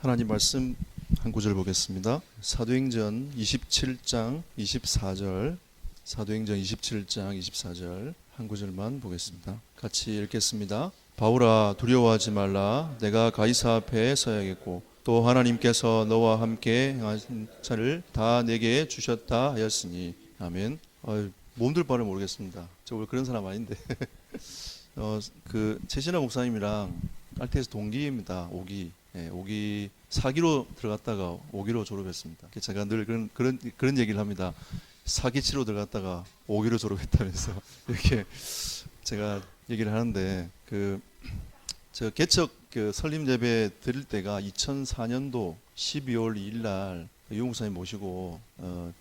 하나님 말씀 한 구절 보겠습니다. 사도행전 27장 24절, 사도행전 27장 24절 한 구절만 보겠습니다. 같이 읽겠습니다. 바울아, 두려워하지 말라. 내가 가이사 앞에 서야겠고 또 하나님께서 너와 함께 행하신 차를 다 내게 주셨다 하였으니. 아멘. 몸둘 바를 모르겠습니다. 저 원래 그런 사람 아닌데. 최신하 목사님이랑 알테에서 동기입니다. 5기. 네, 5기 4기로 들어갔다가 5기로 졸업했습니다. 제가 늘 그런 얘기를 합니다. 4기치로 들어갔다가 5기로 졸업했다면서 이렇게 제가 얘기를 하는데, 저 개척 설립 예배 드릴 때가 2004년도 12월 2일 날 유 목사님 모시고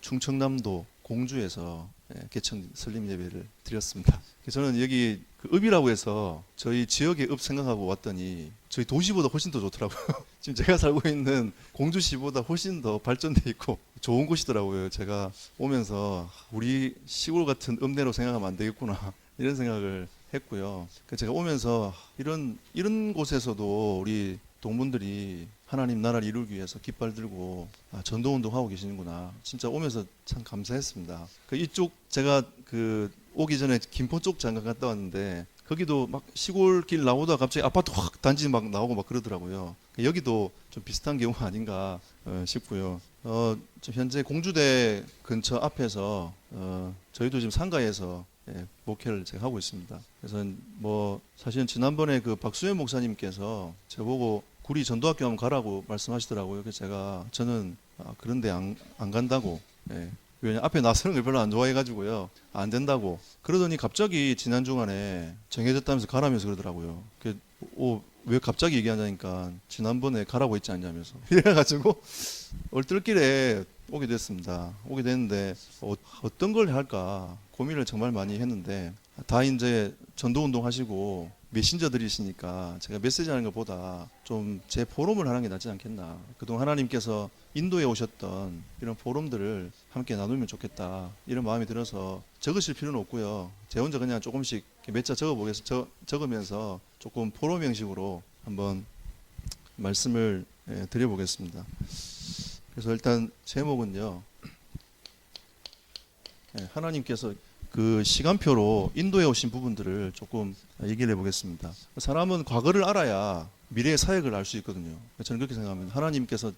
충청남도 공주에서 개척 설립 예배를 드렸습니다. 저는 여기 읍이라고 해서 저희 지역의 읍 생각하고 왔더니 저희 도시보다 훨씬 더 좋더라고요. 지금 제가 살고 있는 공주시보다 훨씬 더 발전돼 있고 좋은 곳이더라고요. 제가 오면서 우리 시골 같은 읍내로 생각하면 안 되겠구나 이런 생각을 했고요. 제가 오면서 이런 곳에서도 우리 동문들이 하나님 나라를 이루기 위해서 깃발 들고 전도운동 하고 계시는구나. 진짜 오면서 참 감사했습니다. 이쪽 제가 오기 전에 김포 쪽 잠깐 갔다 왔는데 거기도 막 시골길 나오다가 갑자기 아파트 확 단지 막 나오고 막 그러더라고요. 여기도 좀 비슷한 경우가 아닌가 싶고요. 좀 현재 공주대 근처 앞에서 저희도 지금 상가에서 목회를 제가 하고 있습니다. 그래서 사실은 지난번에 박수현 목사님께서 저보고 구리 전도학교 한번 가라고 말씀하시더라고요. 그래서 저는 그런데 안 간다고. 왜냐 앞에 나서는 걸 별로 안 좋아해가지고요. 안 된다고. 그러더니 갑자기 지난 주간에 정해졌다면서 가라면서 그러더라고요. 왜 갑자기 얘기하냐니까 지난번에 가라고 했지 않냐면서 이래가지고 얼떨결에 오게 됐습니다. 오게 됐는데 어떤 걸 할까 고민을 정말 많이 했는데, 다 이제 전도운동 하시고 메신저들이시니까 제가 메시지하는 것보다 좀 제 포럼을 하는 게 낫지 않겠나. 그동안 하나님께서 인도에 오셨던 이런 포럼들을 함께 나누면 좋겠다 이런 마음이 들어서 적으실 필요는 없고요. 제 혼자 그냥 조금씩 몇 자 적으면서 조금 포럼 형식으로 한번 말씀을 드려보겠습니다. 그래서 일단 제목은요, 하나님께서 시간표로 인도에 오신 부분들을 조금 얘기를 해보겠습니다. 사람은 과거를 알아야 미래의 사역을 알 수 있거든요. 저는 그렇게 생각합니다. 하나님께서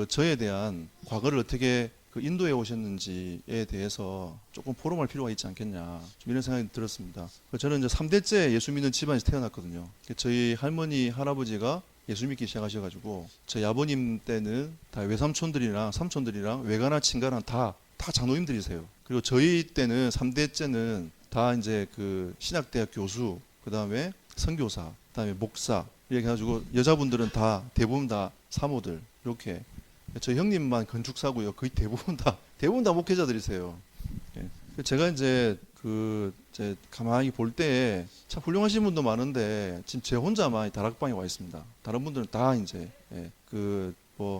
저에 대한 과거를 어떻게 인도에 오셨는지에 대해서 조금 포럼할 필요가 있지 않겠냐, 좀 이런 생각이 들었습니다. 저는 이제 3대째 예수 믿는 집안에서 태어났거든요. 저희 할머니 할아버지가 예수 믿기 시작하셔가지고 저희 아버님 때는 다 외삼촌들이랑 삼촌들이랑 외가나 친가랑 다 장로님들이세요. 그리고 저희 때는 3대째는 다 이제 신학대학 교수, 그 다음에 선교사, 그 다음에 목사 이렇게 해가지고 여자분들은 대부분 다 사모들, 이렇게. 저희 형님만 건축사고요. 거의 대부분 다 목회자들이세요. 제가 이제 가만히 볼 때 참 훌륭하신 분도 많은데 지금 제 혼자만 다락방에 와 있습니다. 다른 분들은 다 이제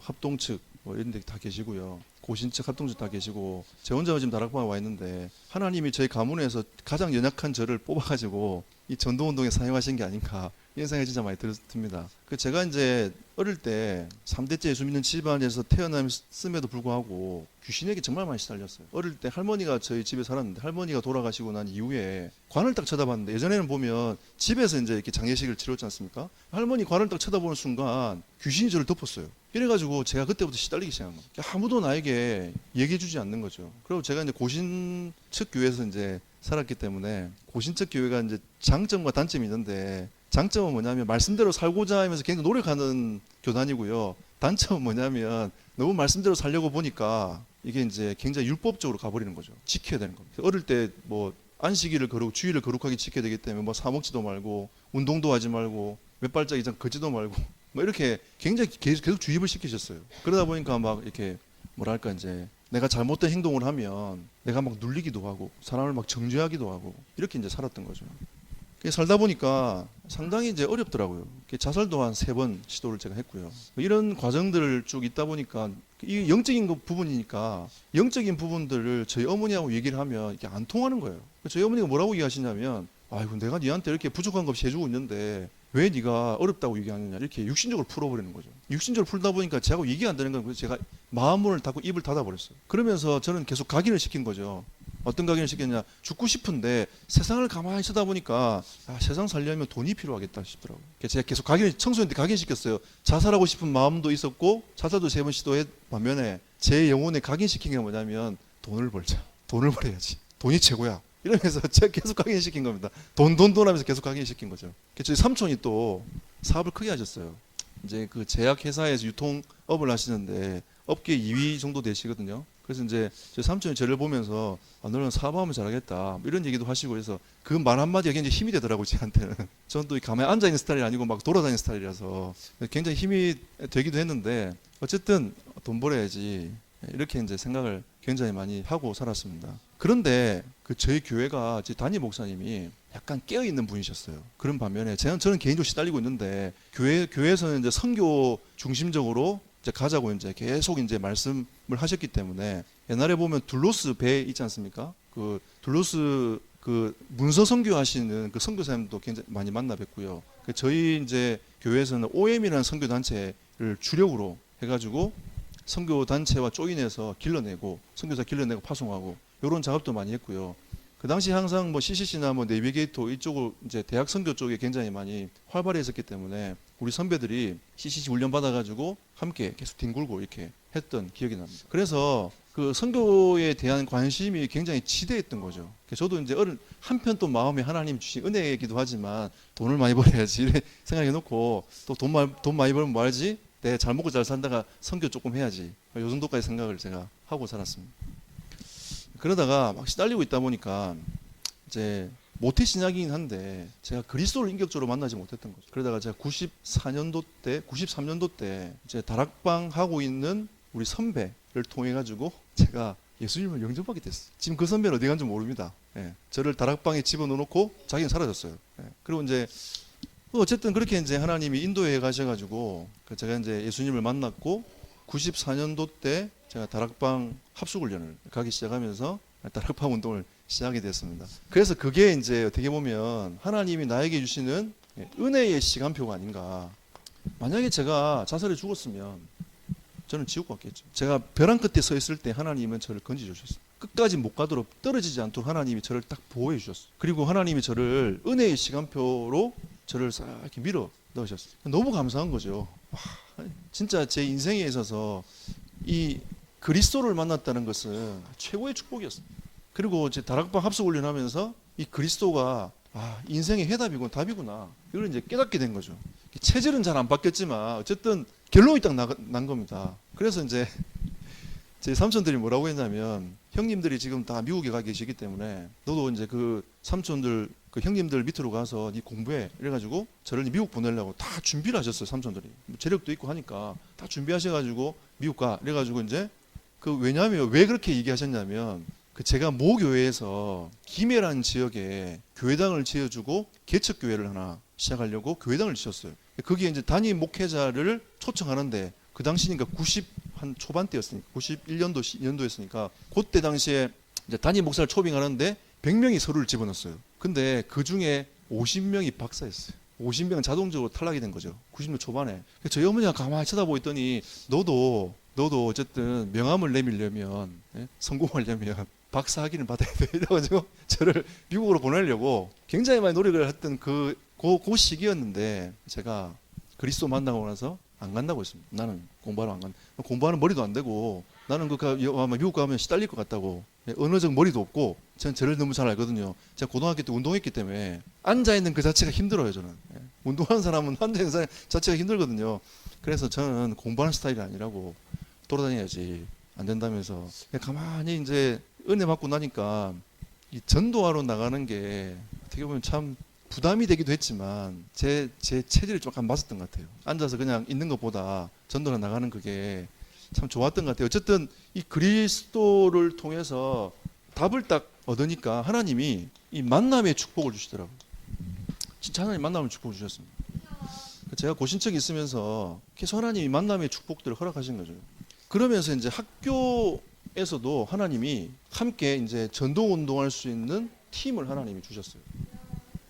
합동 측 이런 데 다 계시고요. 고신 측 합동 측 다 계시고 제 혼자만 지금 다락방에 와 있는데, 하나님이 저희 가문에서 가장 연약한 저를 뽑아가지고 이 전도운동에 사용하신 게 아닌가 이런 생각이 진짜 많이 듭니다. 제가 이제 어릴 때 3대째 예수 믿는 집안에서 태어났음에도 불구하고 귀신에게 정말 많이 시달렸어요. 어릴 때 할머니가 저희 집에 살았는데, 할머니가 돌아가시고 난 이후에 관을 딱 쳐다봤는데, 예전에는 보면 집에서 이제 이렇게 장례식을 치렀지 않습니까? 할머니 관을 딱 쳐다보는 순간 귀신이 저를 덮었어요. 이래가지고 제가 그때부터 시달리기 시작한 거예요. 아무도 나에게 얘기해주지 않는 거죠. 그리고 제가 이제 고신 측 교회에서 이제 살았기 때문에, 고신 측 교회가 이제 장점과 단점이 있는데, 장점은 뭐냐면 말씀대로 살고자 하면서 굉장히 노력하는 교단이고요. 단점은 뭐냐면 너무 말씀대로 살려고 보니까 이게 이제 굉장히 율법적으로 가버리는 거죠. 지켜야 되는 겁니다. 어릴 때 안식일을 거룩, 주일을 거룩하게 지켜야 되기 때문에 사먹지도 말고 운동도 하지 말고 몇 발짝 이상 걷지도 말고 이렇게 굉장히 계속 주입을 시키셨어요. 그러다 보니까 막 이렇게 이제 내가 잘못된 행동을 하면 내가 막 눌리기도 하고 사람을 막 정죄하기도 하고 이렇게 이제 살았던 거죠. 살다 보니까 상당히 이제 어렵더라고요. 자살도 한 3번 시도를 제가 했고요. 이런 과정들을 쭉 있다 보니까 이 영적인 부분이니까 영적인 부분들을 저희 어머니하고 얘기를 하면 이게 안 통하는 거예요. 저희 어머니가 뭐라고 얘기하시냐면, 아이고 내가 니한테 이렇게 부족한 거 없이 해주고 있는데 왜 네가 어렵다고 얘기하느냐 이렇게 육신적으로 풀어버리는 거죠. 육신적으로 풀다 보니까 제가 얘기 안 되는 건 그래서 제가 마음을 닫고 입을 닫아버렸어요. 그러면서 저는 계속 각인을 시킨 거죠. 어떤 각인을 시켰냐, 죽고 싶은데 세상을 가만히 쳐다 보니까 세상 살려면 돈이 필요하겠다 싶더라고요. 그래서 제가 계속 청소년 때 각인시켰어요. 자살하고 싶은 마음도 있었고 자살도 3번 시도해 반면에 제 영혼에 각인시킨 게 뭐냐면 돈을 벌자, 돈을 벌어야지, 돈이 최고야 이러면서 제가 계속 각인시킨 겁니다. 돈 하면서 계속 각인시킨 거죠. 그래서 저희 삼촌이 또 사업을 크게 하셨어요. 이제 그 제약회사에서 유통업을 하시는데 업계 2위 정도 되시거든요. 그래서 이제 저희 삼촌이 저를 보면서 너는 사업하면 잘하겠다 뭐 이런 얘기도 하시고 해서 그 말 한마디가 굉장히 힘이 되더라고요, 저한테는. 저는 또 가만히 앉아있는 스타일이 아니고 막 돌아다니는 스타일이라서 굉장히 힘이 되기도 했는데 어쨌든 돈 벌어야지 이렇게 이제 생각을 굉장히 많이 하고 살았습니다. 그런데 그 저희 교회가 제 담임 목사님이 약간 깨어 있는 분이셨어요. 그런 반면에 저는 개인적으로 시달리고 있는데 교회에서는 이제 선교 중심적으로 이제 가자고 이제 계속 이제 말씀을 하셨기 때문에 옛날에 보면 둘로스 배 있지 않습니까? 그 둘로스 그 문서 선교하시는 그 선교사님도 굉장히 많이 만나 뵙고요. 저희 이제 교회에서는 OM이라는 선교 단체를 주력으로 해가지고 선교 단체와 조인해서 길러내고 선교사 길러내고 파송하고 이런 작업도 많이 했고요. 그 당시 항상 뭐 CCC나 뭐 내비게이터 이쪽으로 이제 대학 선교 쪽에 굉장히 많이 활발했었기 때문에 우리 선배들이 CCC 훈련 받아가지고 함께 계속 뒹굴고 이렇게 했던 기억이 납니다. 그래서 그 선교에 대한 관심이 굉장히 지대했던 거죠. 저도 이제 한편 또 마음에 하나님 주신 은혜이기도 하지만 돈을 많이 벌어야지 이렇게 생각해놓고 또 돈 많이 벌면 뭐 하지? 내 잘 먹고 잘 살다가 선교 조금 해야지. 요 정도까지 생각을 제가 하고 살았습니다. 그러다가 막 시달리고 있다 보니까 이제 모태 신약이긴 한데 제가 그리스도를 인격적으로 만나지 못했던 거죠. 그러다가 제가 93년도 때 이제 다락방 하고 있는 우리 선배를 통해 가지고 제가 예수님을 영접하게 됐어요. 지금 그 선배는 어디 간지 모릅니다. 예, 저를 다락방에 집어넣고 자기는 사라졌어요. 예, 그리고 이제 어쨌든 그렇게 이제 하나님이 인도해 가셔가지고 제가 이제 예수님을 만났고 94년도 때 제가 다락방 합숙훈련을 가기 시작하면서 다락방 운동을 시작하게 됐습니다. 그래서 그게 이제 어떻게 보면 하나님이 나에게 주시는 은혜의 시간표가 아닌가. 만약에 제가 자살해 죽었으면 저는 지옥 갔겠죠. 제가 벼랑 끝에 서 있을 때 하나님은 저를 건져 주셨어요. 끝까지 못 가도록 떨어지지 않도록 하나님이 저를 딱 보호해 주셨어요. 그리고 하나님이 저를 은혜의 시간표로 저를 싹 이렇게 밀어 넣으셨어요. 너무 감사한 거죠. 와, 진짜 제 인생에 있어서 이 그리스도를 만났다는 것은 최고의 축복이었습니다. 그리고 제 다락방 합숙 훈련하면서 이 그리스도가 인생의 해답이고 답이구나 이걸 이제 깨닫게 된 거죠. 체질은 잘 안 바뀌었지만 어쨌든 결론이 딱 난 겁니다. 그래서 이제 제 삼촌들이 뭐라고 했냐면 형님들이 지금 다 미국에 가 계시기 때문에 너도 이제 그 삼촌들 그 형님들 밑으로 가서 네 공부해 이래가지고 저를 미국 보내려고 다 준비를 하셨어요. 삼촌들이 재력도 있고 하니까 다 준비하셔가지고 미국 가 이래가지고 이제 그 왜냐하면 왜 그렇게 얘기하셨냐면 그 제가 모 교회에서 김해라는 지역에 교회당을 지어주고 개척교회를 하나 시작하려고 교회당을 지었어요. 거기에 이제 단임 목회자를 초청하는데 그 당시니까 90 한 초반대였으니까 91년도 2년도였으니까 그때 당시에 이제 단임 목사를 초빙하는데 100명이 서류를 집어넣었어요. 근데 그 중에 50명이 박사였어요. 50명은 자동적으로 탈락이 된 거죠. 90년 초반에. 저희 어머니가 가만히 쳐다보고 있더니 너도 어쨌든 명함을 내밀려면 성공하려면 박사 학위를 받아야 돼. 이래가지고 저를 미국으로 보내려고 굉장히 많이 노력을 했던 그 시기였는데 제가 그리스도 만나고 나서 안 간다고 했습니다. 나는 공부하러 안 간다. 공부하는 머리도 안 되고 나는 아마 미국 가면 시달릴 것 같다고. 언어적 머리도 없고 저는 저를 너무 잘 알거든요. 제가 고등학교 때 운동했기 때문에 앉아있는 그 자체가 힘들어요. 저는 운동하는 사람은 앉아있는 사람 자체가 힘들거든요. 그래서 저는 공부하는 스타일이 아니라고 돌아다녀야지 안 된다면서 가만히 이제 은혜 받고 나니까 이 전도하러 나가는 게 어떻게 보면 참 부담이 되기도 했지만 제 체질이 조금 맞았던 것 같아요. 앉아서 그냥 있는 것보다 전도를 나가는 그게 참 좋았던 것 같아요. 어쨌든 이 그리스도를 통해서 답을 딱 얻으니까 하나님이 이 만남의 축복을 주시더라고요. 진짜 하나님 만남의 축복을 주셨습니다. 제가 고신청이 있으면서 계속 하나님이 만남의 축복들을 허락하신 거죠. 그러면서 이제 학교에서도 하나님이 함께 이제 전도 운동할 수 있는 팀을 하나님이 주셨어요.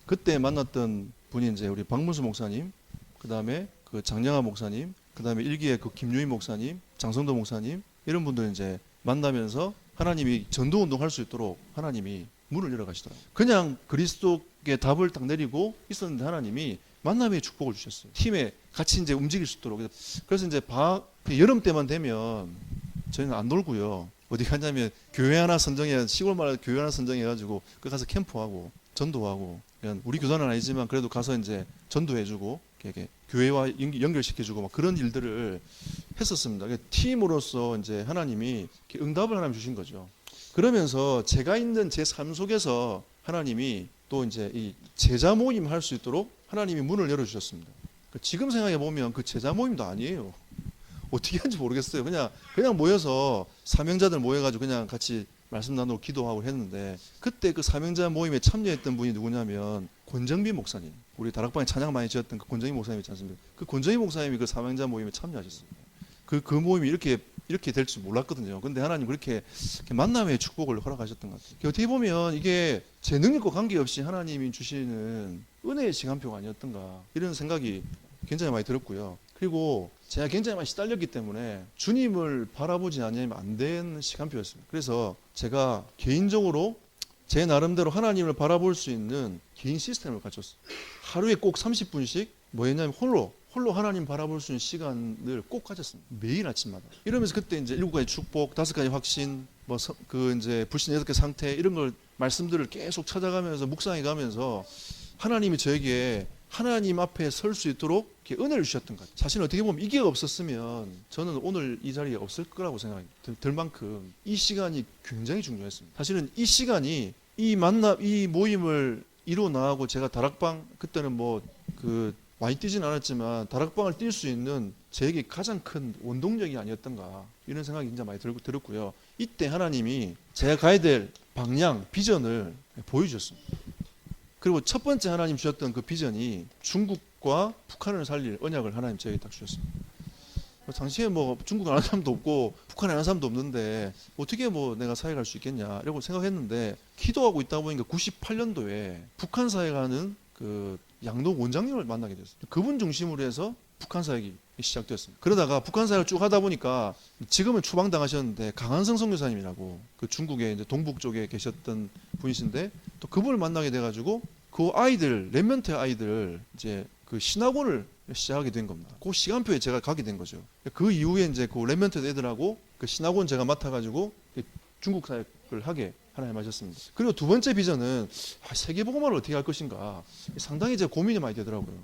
그때 만났던 분이 이제 우리 박문수 목사님, 그 다음에 그 장영하 목사님, 그 다음에 일기의 그 김유희 목사님, 장성도 목사님 이런 분들 이제 만나면서 하나님이 전도 운동할 수 있도록 하나님이 문을 열어가시더라고요. 그냥 그리스도의 답을 딱 내리고 있었는데 하나님이 만남의 축복을 주셨어요. 팀에 같이 이제 움직일 수 있도록. 그래서 이제 여름 때만 되면 저희는 안 놀고요. 어디 가냐면 교회 하나 선정해, 시골마을 교회 하나 선정해가지고 그 가서 캠프하고 전도하고, 그냥 우리 교단은 아니지만 그래도 가서 이제 전도해주고 이렇게 교회와 연결시켜주고 막 그런 일들을 했었습니다. 팀으로서 이제 하나님이 응답을 하나님 주신 거죠. 그러면서 제가 있는 제 삶 속에서 하나님이 또 이제 이 제자 모임 할 수 있도록 하나님이 문을 열어주셨습니다. 지금 생각해 보면 그 제자 모임도 아니에요. 어떻게 하는지 모르겠어요. 그냥 모여서 사명자들 모여가지고 그냥 같이 말씀 나누고 기도하고 했는데, 그때 그 사명자 모임에 참여했던 분이 누구냐면 권정빈 목사님, 우리 다락방에 찬양 많이 지었던 그 권정빈 목사님 있지 않습니까? 그 권정빈 목사님이 그 사명자 모임에 참여하셨습니다. 그 모임이 이렇게 될 줄 몰랐거든요. 근데 하나님 그렇게 만남의 축복을 허락하셨던 것 같아요. 어떻게 보면 이게 제 능력과 관계없이 하나님이 주시는 은혜의 시간표가 아니었던가, 이런 생각이 굉장히 많이 들었고요. 그리고 제가 굉장히 많이 시달렸기 때문에 주님을 바라보지 않으면 안 되는 시간표였습니다. 그래서 제가 개인적으로 제 나름대로 하나님을 바라볼 수 있는 개인 시스템을 갖췄어요. 하루에 꼭 30분씩 뭐 했냐면 홀로 하나님 바라볼 수 있는 시간을 꼭 가졌습니다. 매일 아침마다. 이러면서 그때 이제 7가지 축복, 5가지 확신, 이제 불신 8개 상태, 이런 걸 말씀들을 계속 찾아가면서 묵상해 가면서 하나님이 저에게 하나님 앞에 설 수 있도록 이렇게 은혜를 주셨던 것 같아요. 사실 어떻게 보면 이게 없었으면 저는 오늘 이 자리에 없을 거라고 생각이 들 만큼 이 시간이 굉장히 중요했습니다. 사실은 이 시간이 이 모임을 이루어 나가고 제가 다락방, 그때는 많이 뛰진 않았지만 다락방을 뛸 수 있는 저에게 가장 큰 원동력이 아니었던가, 이런 생각이 굉장히 많이 들었고요. 이때 하나님이 제가 가야 될 방향, 비전을 보여주셨습니다. 그리고 첫 번째 하나님 주셨던 그 비전이 중국과 북한을 살릴 언약을 하나님 저에게 딱 주셨습니다. 당시에 중국 아는 사람도 없고 북한 아는 사람도 없는데 어떻게 내가 사회 갈 수 있겠냐 이러고 생각했는데, 기도하고 있다 보니까 98년도에 북한 사회 가는 그 양동 원장님을 만나게 됐어요. 그분 중심으로 해서 북한 사역이 시작되었습니다. 그러다가 북한 사역을 쭉 하다 보니까 지금은 추방당하셨는데 강한성 선교사님이라고 그 중국의 이제 동북 쪽에 계셨던 분이신데, 또 그분을 만나게 돼가지고 그 아이들, 렘넌트 아이들 이제 그 신학원을 시작하게 된 겁니다. 그 시간표에 제가 가게 된 거죠. 그 이후에 이제 그 렘넌트 애들하고 그 신학원 제가 맡아가지고 중국 사역을 하게 하나님 하셨습니다. 그리고 두 번째 비전은 세계복음화를 어떻게 할 것인가, 상당히 제가 고민이 많이 되더라고요.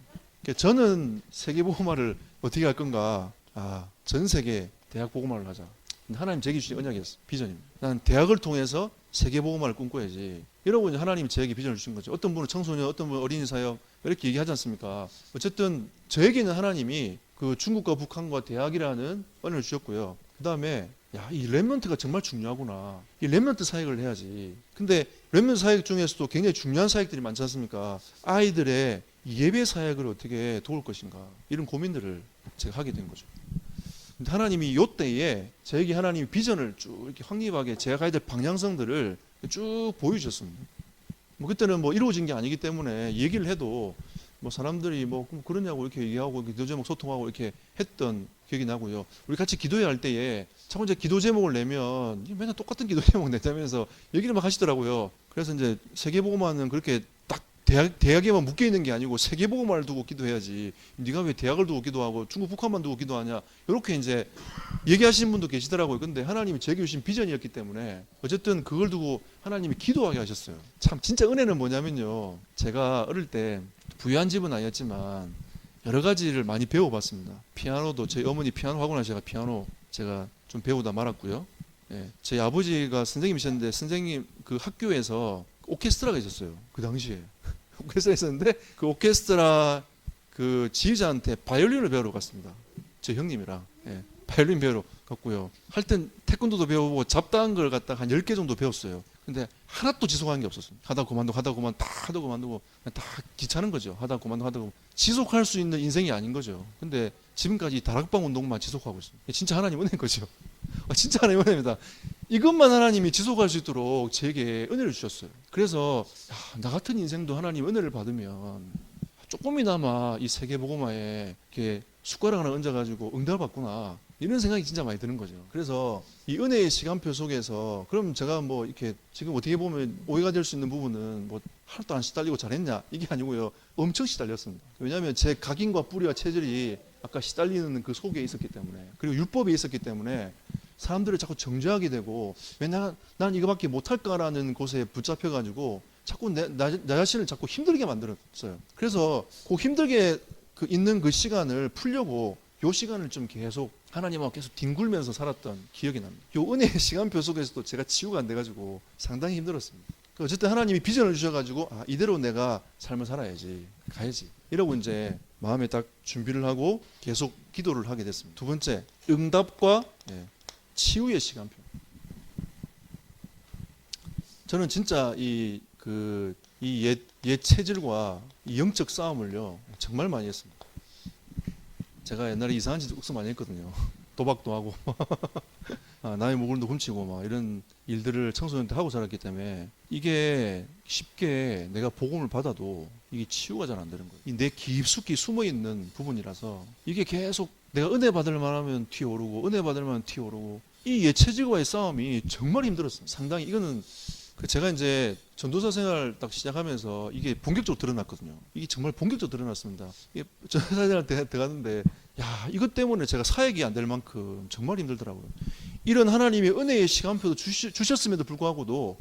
저는 세계복음화를 어떻게 할 건가, 전 세계 대학 복음화를 하자. 하나님 제게 주신 언약이었어요. 비전입니다. 나는 대학을 통해서 세계복음화를 꿈꿔야지. 이러고 이제 하나님이 저에게 비전을 주신 거죠. 어떤 분은 청소년, 어떤 분은 어린이 사역, 이렇게 얘기하지 않습니까? 어쨌든 저에게는 하나님이 그 중국과 북한과 대학이라는 언약을 주셨고요. 그 다음에 이 렘넌트가 정말 중요하구나. 이 렘넌트 사역을 해야지. 근데 렘넌트 사역 중에서도 굉장히 중요한 사역들이 많지 않습니까? 아이들의 예배 사역을 어떻게 도울 것인가, 이런 고민들을 제가 하게 된 거죠. 근데 하나님이 이때에 저에게 하나님이 비전을 쭉 이렇게 확립하게 제가 가야 될 방향성들을 쭉 보여주셨습니다. 그때는 이루어진 게 아니기 때문에 얘기를 해도 사람들이 그러냐고 이렇게 얘기하고 기도 제목 소통하고 이렇게 했던 기억이 나고요. 우리 같이 기도해야 할 때에 자꾸 이제 기도 제목을 내면 맨날 똑같은 기도 제목 내자면서 얘기를 막 하시더라고요. 그래서 이제 세계복음화는 그렇게 딱 대학에만 묶여 있는 게 아니고 세계복음화를 두고 기도해야지. 네가 왜 대학을 두고 기도하고 중국 북한만 두고 기도하냐, 이렇게 이제 얘기하시는 분도 계시더라고요. 근데 하나님이 제게 주신 비전이었기 때문에 어쨌든 그걸 두고 하나님이 기도하게 하셨어요. 참 진짜 은혜는 뭐냐면요, 제가 어릴 때 부유한 집은 아니었지만 여러 가지를 많이 배워봤습니다. 피아노도 저희 어머니 피아노 학원 하셔서 피아노 제가 좀 배우다 말았고요. 저희 아버지가 선생님이셨는데 선생님 그 학교에서 오케스트라가 있었어요. 그 당시에 오케스트라 있었는데 그 오케스트라 그 지휘자한테 바이올린을 배우러 갔습니다. 저 형님이랑 바이올린 배우러 갔고요. 할 땐 태권도도 배워보고 잡다한 걸 갖다가 한 10개 정도 배웠어요. 근데 하나도 지속하는 게 없었어요. 하다 그만두고 다 하다 그만두고 다 귀찮은 거죠. 하다 그만두고 지속할 수 있는 인생이 아닌 거죠. 근데 지금까지 다락방 운동만 지속하고 있습니다. 진짜 하나님 은혜인 거죠. 진짜 하나님 은혜입니다. 이것만 하나님이 지속할 수 있도록 제게 은혜를 주셨어요. 그래서 나 같은 인생도 하나님 은혜를 받으면 조금이나마 이 세계복음화에 이렇게 숟가락 하나 얹어가지고 응답을 받구나 이런 생각이 진짜 많이 드는 거죠. 그래서 이 은혜의 시간표 속에서 그럼 제가 뭐 이렇게 지금 어떻게 보면 오해가 될 수 있는 부분은 뭐 하나도 안 시달리고 잘했냐 이게 아니고요. 엄청 시달렸습니다. 왜냐하면 제 각인과 뿌리와 체질이 아까 시달리는 그 속에 있었기 때문에 그리고 율법에 있었기 때문에 사람들을 자꾸 정죄하게 되고 왜 난 이거밖에 못할까라는 곳에 붙잡혀가지고 자꾸 나 자신을 자꾸 힘들게 만들었어요. 그래서 그 힘들게 있는 그 시간을 풀려고 요 시간을 좀 계속 하나님하고 계속 뒹굴면서 살았던 기억이 납니다. 요 은혜의 시간표 속에서도 제가 치유가 안 돼가지고 상당히 힘들었습니다. 어쨌든 하나님이 비전을 주셔가지고 이대로 내가 삶을 살아야지 가야지 이러고 이제 마음에 딱 준비를 하고 계속 기도를 하게 됐습니다. 두 번째 응답과 치유의 시간표. 저는 진짜 이 옛 체질과 이 영적 싸움을요 정말 많이 했습니다. 제가 옛날에 이상한 짓 억수 많이 했거든요. 도박도 하고 남의 물건도 훔치고 막 이런 일들을 청소년 때 하고 자랐기 때문에 이게 쉽게 내가 복음을 받아도 이게 치유가 잘 안 되는 거예요. 내 깊숙이 숨어 있는 부분이라서 이게 계속 내가 은혜 받을 만하면 튀어오르고 은혜 받을 만하면 튀어오르고 이 예체질과의 싸움이 정말 힘들었어요. 상당히 이거는 제가 이제 전도사 생활 딱 시작하면서 이게 본격적으로 드러났거든요. 이게 정말 본격적으로 드러났습니다. 이게 전도사 생활 들어갔는데 야 이것 때문에 제가 사역이 안 될 만큼 정말 힘들더라고요. 이런 하나님의 은혜의 시간표도 주셨음에도 불구하고도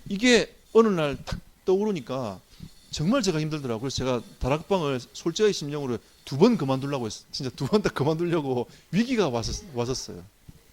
이게 어느 날 탁 떠오르니까 정말 제가 힘들더라고요. 그래서 제가 다락방을 솔직하게 심령으로 2번 그만두려고 했어요. 진짜 2번 다 그만두려고 위기가 왔었어요.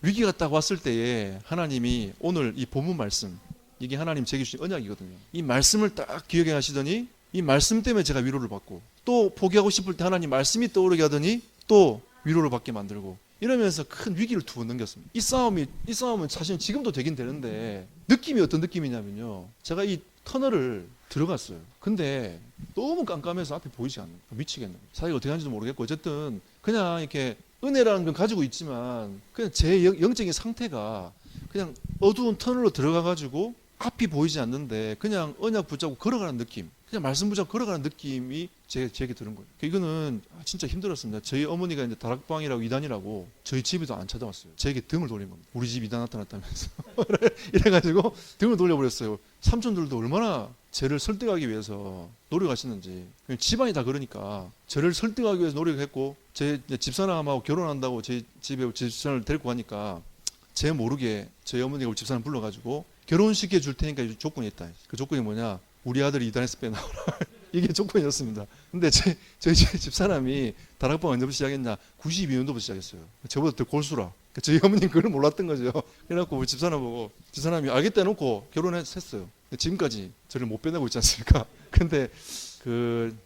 위기가 딱 왔을 때에 하나님이 오늘 이 본문 말씀 이게 하나님 제게 주신 언약이거든요. 이 말씀을 딱 기억해 하시더니 이 말씀 때문에 제가 위로를 받고 또 포기하고 싶을 때 하나님 말씀이 떠오르게 하더니 또 위로를 받게 만들고 이러면서 큰 위기를 2번 넘겼습니다. 이 싸움은 사실 지금도 되긴 되는데 느낌이 어떤 느낌이냐면요. 제가 이 터널을 들어갔어요. 근데 너무 깜깜해서 앞에 보이지 않는 거예요. 미치겠는 거예요. 사이가 어떻게 하는지도 모르겠고 어쨌든 그냥 이렇게 은혜라는 건 가지고 있지만 그냥 제 영적인 상태가 그냥 어두운 터널로 들어가가지고 앞이 보이지 않는데 그냥 언약 붙잡고 걸어가는 느낌, 그냥 말씀 붙잡고 걸어가는 느낌이 제게 드는 거예요. 등은 진짜 힘들었습니다. 저희 어머니가 이제 다락방이라고 이단이라고 저희 집에도 안 찾아왔어요. 저에게 등을 돌린 겁니다. 우리 집 이단 나타났다면서 이래가지고 등을 돌려버렸어요. 삼촌들도 얼마나 저를 설득하기 위해서 노력하시는지. 집안이 다 그러니까 저를 설득하기 위해서 노력했고 제 집사람하고 결혼한다고 제 집에 집사람을 데리고 가니까 제 모르게 저희 어머니가 우리 집사람 불러가지고 결혼시켜 줄 테니까 조건이 있다. 그 조건이 뭐냐? 우리 아들이 이단에서 빼나오라. 이게 조건이었습니다. 근데 저희 집사람이 다락방 언제부터 시작했냐? 92년도부터 시작했어요. 저보다 더 골수라. 저희 어머니는 그걸 몰랐던 거죠. 그래갖고 우리 집사람 보고 집사람이 알겠다 해놓고 결혼했어요. 지금까지 저를 못 빼내고 있지 않습니까? 근데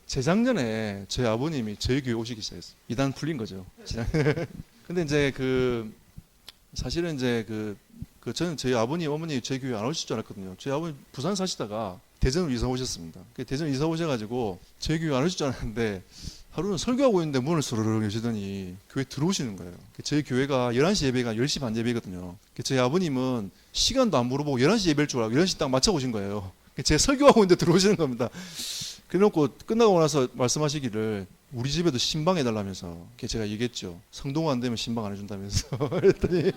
재작년에 저희 아버님이 저희 교회 오시기 시작했어요. 이단 풀린 거죠. 근데 이제 사실은 이제 저는 저희 아버님, 어머니 저희 교회 안 오실 줄 알았거든요. 저희 아버님 부산 사시다가 대전으로 이사 오셨습니다. 대전 이사 오셔가지고 저희 교회 안 오실 줄 알았는데 하루는 설교하고 있는데 문을 스르르 여시더니 교회 들어오시는 거예요. 저희 교회가 11시 예배가 10시 반 예배거든요. 저희 아버님은 시간도 안 물어보고 11시 예배일 줄 알고 11시 딱 맞춰 오신 거예요. 제가 설교하고 있는데 들어오시는 겁니다. 그래놓고 끝나고 나서 말씀하시기를 우리 집에도 신방해달라면서 제가 얘기했죠. 성동화 안 되면 신방 안 해준다면서 그랬더니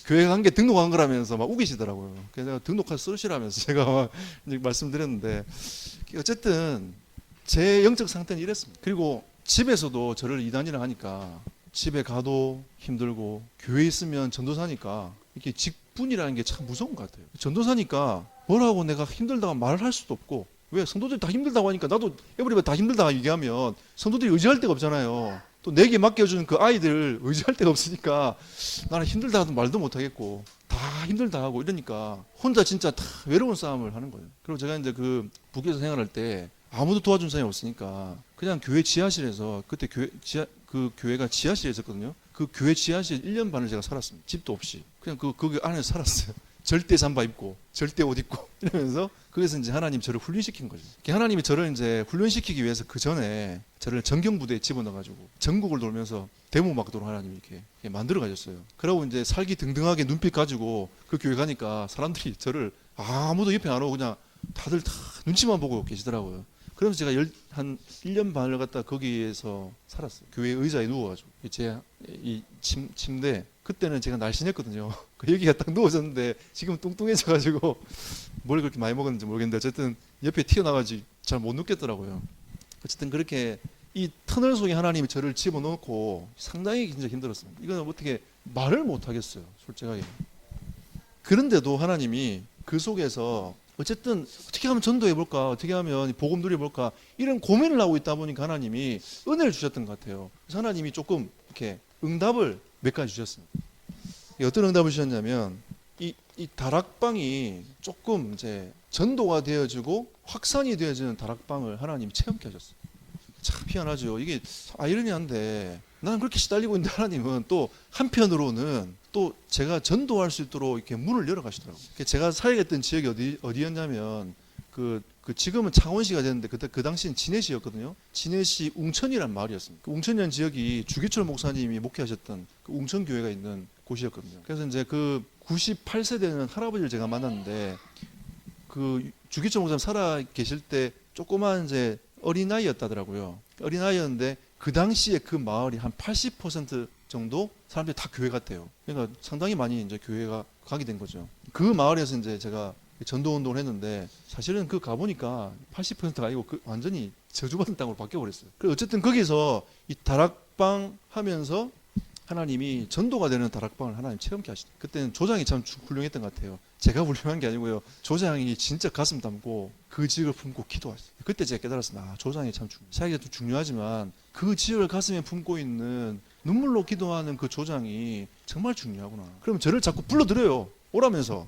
교회 간 게 등록한 거라면서 막 우기시더라고요. 그래서 등록할 쓰시라면서 제가 막 말씀드렸는데 어쨌든 제 영적 상태는 이랬습니다. 그리고 집에서도 저를 이단이라 하니까 집에 가도 힘들고 교회에 있으면 전도사니까 이렇게 직분이라는 게 참 무서운 것 같아요. 전도사니까 뭐라고 내가 힘들다고 말을 할 수도 없고 왜 성도들이 다 힘들다고 하니까 나도 에브리바디 다 힘들다고 얘기하면 성도들이 의지할 데가 없잖아요. 또 내게 맡겨준 그 아이들 의지할 데가 없으니까 나는 힘들다 하도 말도 못하겠고 다 힘들다 하고 이러니까 혼자 진짜 다 외로운 싸움을 하는 거예요. 그리고 제가 이제 북에서 생활할 때 아무도 도와준 사람이 없으니까 그냥 교회 지하실에서 그때 교회가 지하실에 있었거든요. 그 교회 지하실 1년 반을 제가 살았습니다. 집도 없이 그냥 거기 안에서 살았어요. 절대 잠바 입고 절대 옷 입고 이러면서 그래서 이제 하나님 저를 훈련시킨 거죠. 하나님이 저를 이제 훈련시키기 위해서 그 전에 저를 정경부대에 집어넣어가지고 전국을 돌면서 데모 막도록 하나님이 이렇게 만들어 가셨어요. 그러고 이제 살기 등등하게 눈빛 가지고 그 교회 가니까 사람들이 저를 아무도 옆에 안 오고 그냥 다들 다 눈치만 보고 계시더라고요. 그러면서 제가 한 1년 반을 갖다 거기에서 살았어요. 교회 의자에 누워가지고 제 이 침대 그때는 제가 날씬했거든요. 여기가 딱 누워졌는데 지금 뚱뚱해져가지고 뭘 그렇게 많이 먹었는지 모르겠는데 어쨌든 옆에 튀어나가지고 잘 못 눕겠더라고요. 어쨌든 그렇게 이 터널 속에 하나님이 저를 집어넣고 상당히 진짜 힘들었어요. 이건 어떻게 말을 못 하겠어요, 솔직하게. 그런데도 하나님이 그 속에서 어쨌든 어떻게 하면 전도해볼까, 어떻게 하면 복음 누려볼까 이런 고민을 하고 있다 보니까 하나님이 은혜를 주셨던 것 같아요. 그래서 하나님이 조금 이렇게 응답을 몇 가지 주셨습니다. 어떤 응답을 주셨냐면 이 다락방이 조금 이제 전도가 되어지고 확산이 되어지는 다락방을 하나님이 체험케 하셨어요. 참 희한하죠. 이게 아이러니한데 나는 그렇게 시달리고 있는데 하나님은 또 한편으로는 또 제가 전도할 수 있도록 이렇게 문을 열어 가시더라고요. 제가 살겠던 지역이 어디였냐면 그 지금은 창원시가 됐는데 그때 그 당시엔 진해시였거든요. 진해시 웅천이라는 마을이었습니다. 그 웅천이라는 지역이 주기철 목사님이 목회하셨던 그 웅천교회가 있는 곳이었거든요. 그래서 이제 그 98세 되는 할아버지를 제가 만났는데 그 주기철 목사님 살아 계실 때 조그만 이제 어린아이였다더라고요. 어린아이였는데 그 당시에 그 마을이 한 80% 정도 사람들이 다 교회 갔대요. 그러니까 상당히 많이 이제 교회가 가게 된 거죠. 그 마을에서 이제 제가 전도 운동을 했는데 사실은 그 가보니까 80%가 아니고 그 완전히 저주받은 땅으로 바뀌어버렸어요. 그래서 어쨌든 거기서 이 다락방 하면서 하나님이 전도가 되는 다락방을 하나님 체험케 하시다. 그때는 조장이 참 훌륭했던 것 같아요. 제가 훌륭한 게 아니고요. 조장이 진짜 가슴 담고 그 지역을 품고 기도하셨어요. 그때 제가 깨달았습니다. 조장이 참 자기가 좀 중요하지만 그 지역을 가슴에 품고 있는 눈물로 기도하는 그 조장이 정말 중요하구나. 그러면 저를 자꾸 불러들여요. 오라면서.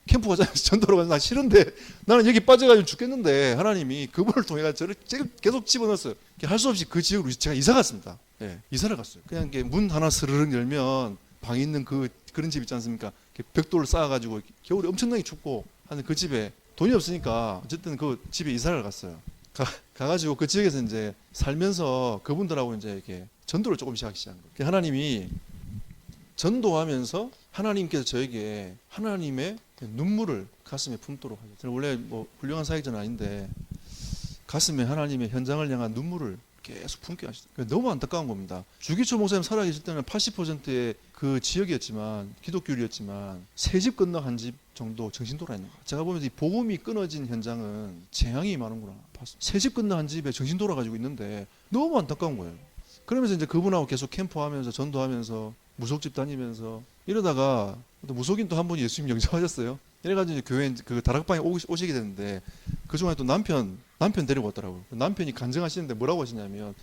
캠프 가자면서 전도로 가서 나 싫은데 나는 여기 빠져가지고 죽겠는데 하나님이 그분을 통해 저를 계속 집어넣었어요. 할 수 없이 그 지역으로 제가 이사 갔습니다. 예, 이사를 갔어요. 그냥 문 하나 스르륵 열면 방에 있는 그런 집 있지 않습니까? 벽돌을 쌓아가지고 겨울에 엄청나게 춥고 하는 그 집에 돈이 없으니까 어쨌든 그 집에 이사를 갔어요. 가가지고 그 지역에서 이제 살면서 그분들하고 이제 이렇게 전도를 조금씩 하기 시작한 거예요. 하나님이 전도하면서 하나님께서 저에게 하나님의 눈물을 가슴에 품도록 하셨어요. 저는 원래 뭐 훌륭한 사역자는 아닌데 가슴에 하나님의 현장을 향한 눈물을 계속 품게 하시더라고요. 너무 안타까운 겁니다. 주기철 목사님 살아계실 때는 80%의 그 지역이었지만 기독교였지만 세 집 건너 한 집 정도 정신돌아 있는 거예요. 제가 보면서 이 복음이 끊어진 현장은 재앙이 많은구나. 세 집 건너 한 집에 정신돌아 가지고 있는데 너무 안타까운 거예요. 그러면서 이제 그분하고 계속 캠프하면서 전도하면서 무속집 다니면서 이러다가 또 무속인 또 한 분이 예수님 영접하셨어요. 이래가지고 이제 교회 그 다락방에 오시게 됐는데 그 중간에 또 남편 데리고 왔더라고요. 남편이 간증하시는데 뭐라고 하시냐면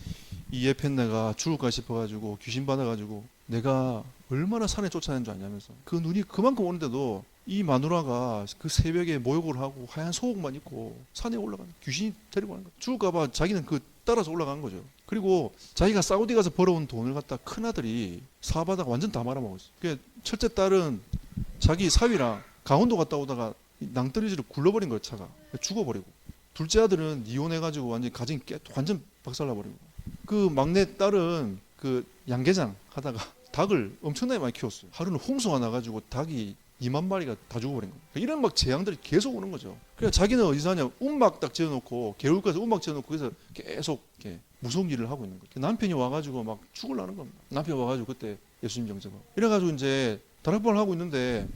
이 예편네가 죽을까 싶어가지고 귀신 받아가지고 내가 얼마나 산에 쫓아낸 줄 아냐면서 그 눈이 그만큼 오는데도 이 마누라가 그 새벽에 모욕을 하고 하얀 속옷만 입고 산에 올라가는 귀신이 데리고 가는 거예요. 죽을까봐 자기는 그 따라서 올라간 거죠. 그리고 자기가 사우디 가서 벌어온 돈을 갖다 큰아들이 사업하다가 완전 다 말아먹었어요. 그 첫째 딸은 자기 사위랑 강원도 갔다 오다가 낭떠러지로 굴러버린 거예요. 차가 죽어버리고 둘째 아들은 이혼해가지고 완전 박살나버리고 그 막내 딸은 그 양계장 하다가 닭을 엄청나게 많이 키웠어요. 하루는 홍수가 나가지고 닭이 2만 마리가 다 죽어버린 거예요. 이런 막 재앙들이 계속 오는 거죠. 그래서 자기는 어디서 하냐 움막 딱 지어놓고 개울가서 움막 지어놓고 그래서 계속 이렇게 무서운 일을 하고 있는 거예요. 나편이 와가지고 막 죽으려는 겁니다. 남편이 와가지고 그때 예수님 영접하고 이래가지고 이제 다락방을 하고 있는데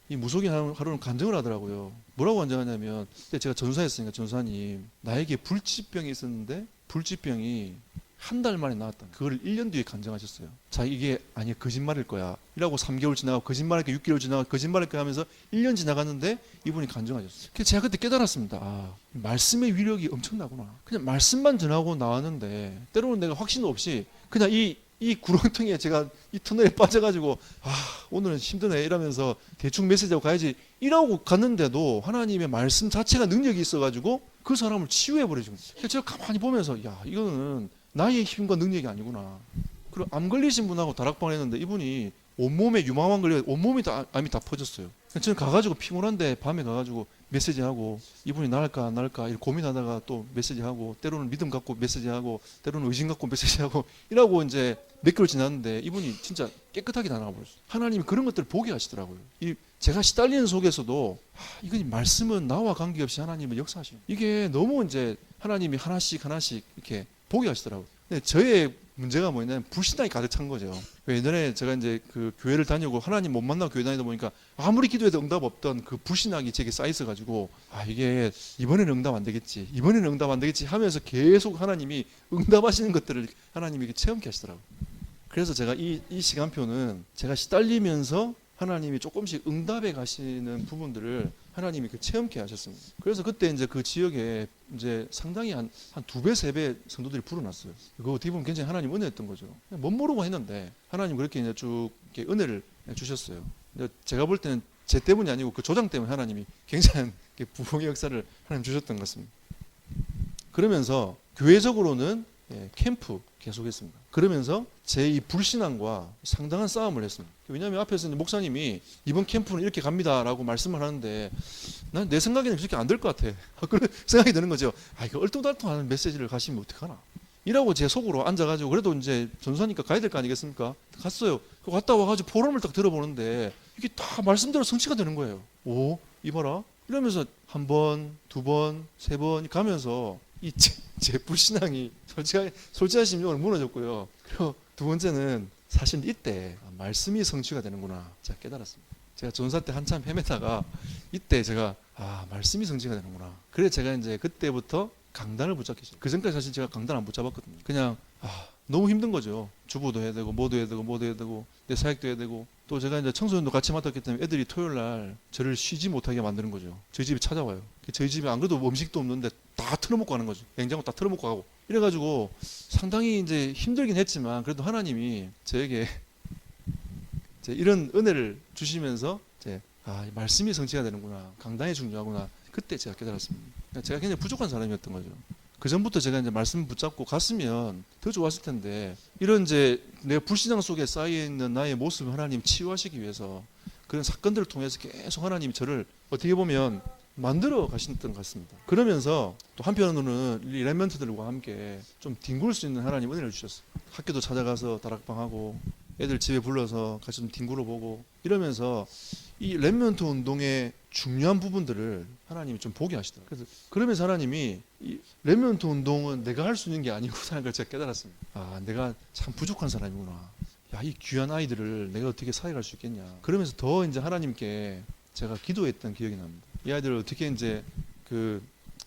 이 무속인 하루는 간증을 하더라고요. 뭐라고 간증하냐면 그때 제가 전사했으니까 전사님 나에게 불치병이 있었는데 불치병이 한 달 만에 나왔다. 그걸 1년 뒤에 간증하셨어요. 자 이게 아니 거짓말일 거야. 이라고 3개월 지나고 거짓말할게 6개월 지나고 거짓말할게 하면서 1년 지나갔는데 이분이 간증하셨어요. 그래서 제가 그때 깨달았습니다. 아, 말씀의 위력이 엄청나구나. 그냥 말씀만 전하고 나왔는데 때로는 내가 확신도 없이 그냥 이 구렁텅이에 제가 이 터널에 빠져가지고 오늘은 힘드네 이러면서 대충 메시지하고 가야지 이러고 갔는데도 하나님의 말씀 자체가 능력이 있어가지고 그 사람을 치유해버리신 거예요. 그래서 제가 가만히 보면서 야 이거는 나의 힘과 능력이 아니구나. 그리고 암 걸리신 분하고 다락방을 했는데 이분이 온몸에 유방암 걸려 온몸이 다 암이 다 퍼졌어요. 저는 가가지고 피곤한데 밤에 가가지고 메시지하고 이분이 나을까 안 나을까 이렇게 고민하다가 또 메시지하고 때로는 믿음 갖고 메시지하고 때로는 의심 갖고 메시지하고 이러고 이제 몇 개월 지났는데 이분이 진짜 깨끗하게 다 나가버렸어요. 하나님이 그런 것들을 보게 하시더라고요. 제가 시달리는 속에서도 이건 말씀은 나와 관계없이 하나님은 역사하시는 이게 너무 이제 하나님이 하나씩 이렇게 보게 하시더라고요. 근데 저의 문제가 뭐냐면 불신앙이 가득 찬 거죠. 예전에 제가 이제 그 교회를 다니고 하나님 못 만나고 교회 다니다 보니까 아무리 기도해도 응답 없던 그 불신앙이 제게 쌓여있어가지고 이게 이번에는 응답 안 되겠지, 이번에는 응답 안 되겠지 하면서 계속 하나님이 응답하시는 것들을 하나님이 체험케 하시더라고요. 그래서 제가 이 시간표는 제가 시달리면서 하나님이 조금씩 응답해 가시는 부분들을 하나님이 체험케 하셨습니다. 그래서 그때 이제 그 지역에 이제 상당히 한 2배, 3배 성도들이 불어났어요. 그거 어떻게 보면 굉장히 하나님 은혜였던 거죠. 못 모르고 했는데 하나님 그렇게 이제 쭉 이렇게 은혜를 주셨어요. 제가 볼 때는 제 때문이 아니고 그 조장 때문에 하나님이 굉장한 부흥의 역사를 하나님 주셨던 것 같습니다. 그러면서 교회적으로는 캠프 계속했습니다. 그러면서 제 이 불신앙과 상당한 싸움을 했습니다. 왜냐하면 앞에서 목사님이 이번 캠프는 이렇게 갑니다라고 말씀을 하는데 난 내 생각에는 그렇게 안 될 것 같아. 그런 생각이 드는 거죠. 이거 얼뚱달뚱하는 메시지를 가시면 어떡하나. 이라고 제 속으로 앉아가지고 그래도 이제 전사니까 가야 될 거 아니겠습니까? 갔어요. 갔다 와가지고 포럼을 딱 들어보는데 이게 다 말씀대로 성취가 되는 거예요. 이봐라. 이러면서 한 번, 두 번, 세 번 가면서 제 불신앙이 솔직한 심령으로 무너졌고요. 그리고 두 번째는 사실 이때 말씀이 성취가 되는구나 제가 깨달았습니다. 제가 전사 때 한참 헤매다가 이때 제가 말씀이 성취가 되는구나. 그래서 제가 이제 그때부터 강단을 붙잡게 됐어요. 그 전까지 사실 제가 강단 안 붙잡았거든요. 그냥 너무 힘든 거죠. 주부도 해야 되고 뭐도 해야 되고 내 사역도 해야 되고 또 제가 이제 청소년도 같이 맡았기 때문에 애들이 토요일 날 저를 쉬지 못하게 만드는 거죠. 저희 집에 찾아와요. 저희 집에 안 그래도 음식도 없는데 다 틀어먹고 가는 거죠. 냉장고 다 틀어먹고 가고 이래가지고 상당히 이제 힘들긴 했지만 그래도 하나님이 저에게 이런 은혜를 주시면서 말씀이 성취가 되는구나, 강단이 중요하구나. 그때 제가 깨달았습니다. 제가 굉장히 부족한 사람이었던 거죠. 그 전부터 제가 이제 말씀 붙잡고 갔으면 더 좋았을 텐데 이런 이제 내가 불신앙 속에 쌓여 있는 나의 모습을 하나님 치유하시기 위해서 그런 사건들을 통해서 계속 하나님이 저를 어떻게 보면 만들어 가셨던 것 같습니다. 그러면서 또 한편으로는 이 렘넌트들과 함께 좀 뒹굴 수 있는 하나님 은혜를 주셨어요. 학교도 찾아가서 다락방하고 애들 집에 불러서 같이 좀 뒹굴어 보고 이러면서 이 렘넌트 운동의 중요한 부분들을 하나님이 좀 보게 하시더라고요. 그래서 그러면서 하나님이 이 렘넌트 운동은 내가 할 수 있는 게 아니구나라는 걸 제가 깨달았습니다. 내가 참 부족한 사람이구나. 이 귀한 아이들을 내가 어떻게 사역할 수 있겠냐. 그러면서 더 이제 하나님께 제가 기도했던 기억이 납니다. 이 아이들을 어떻게 이제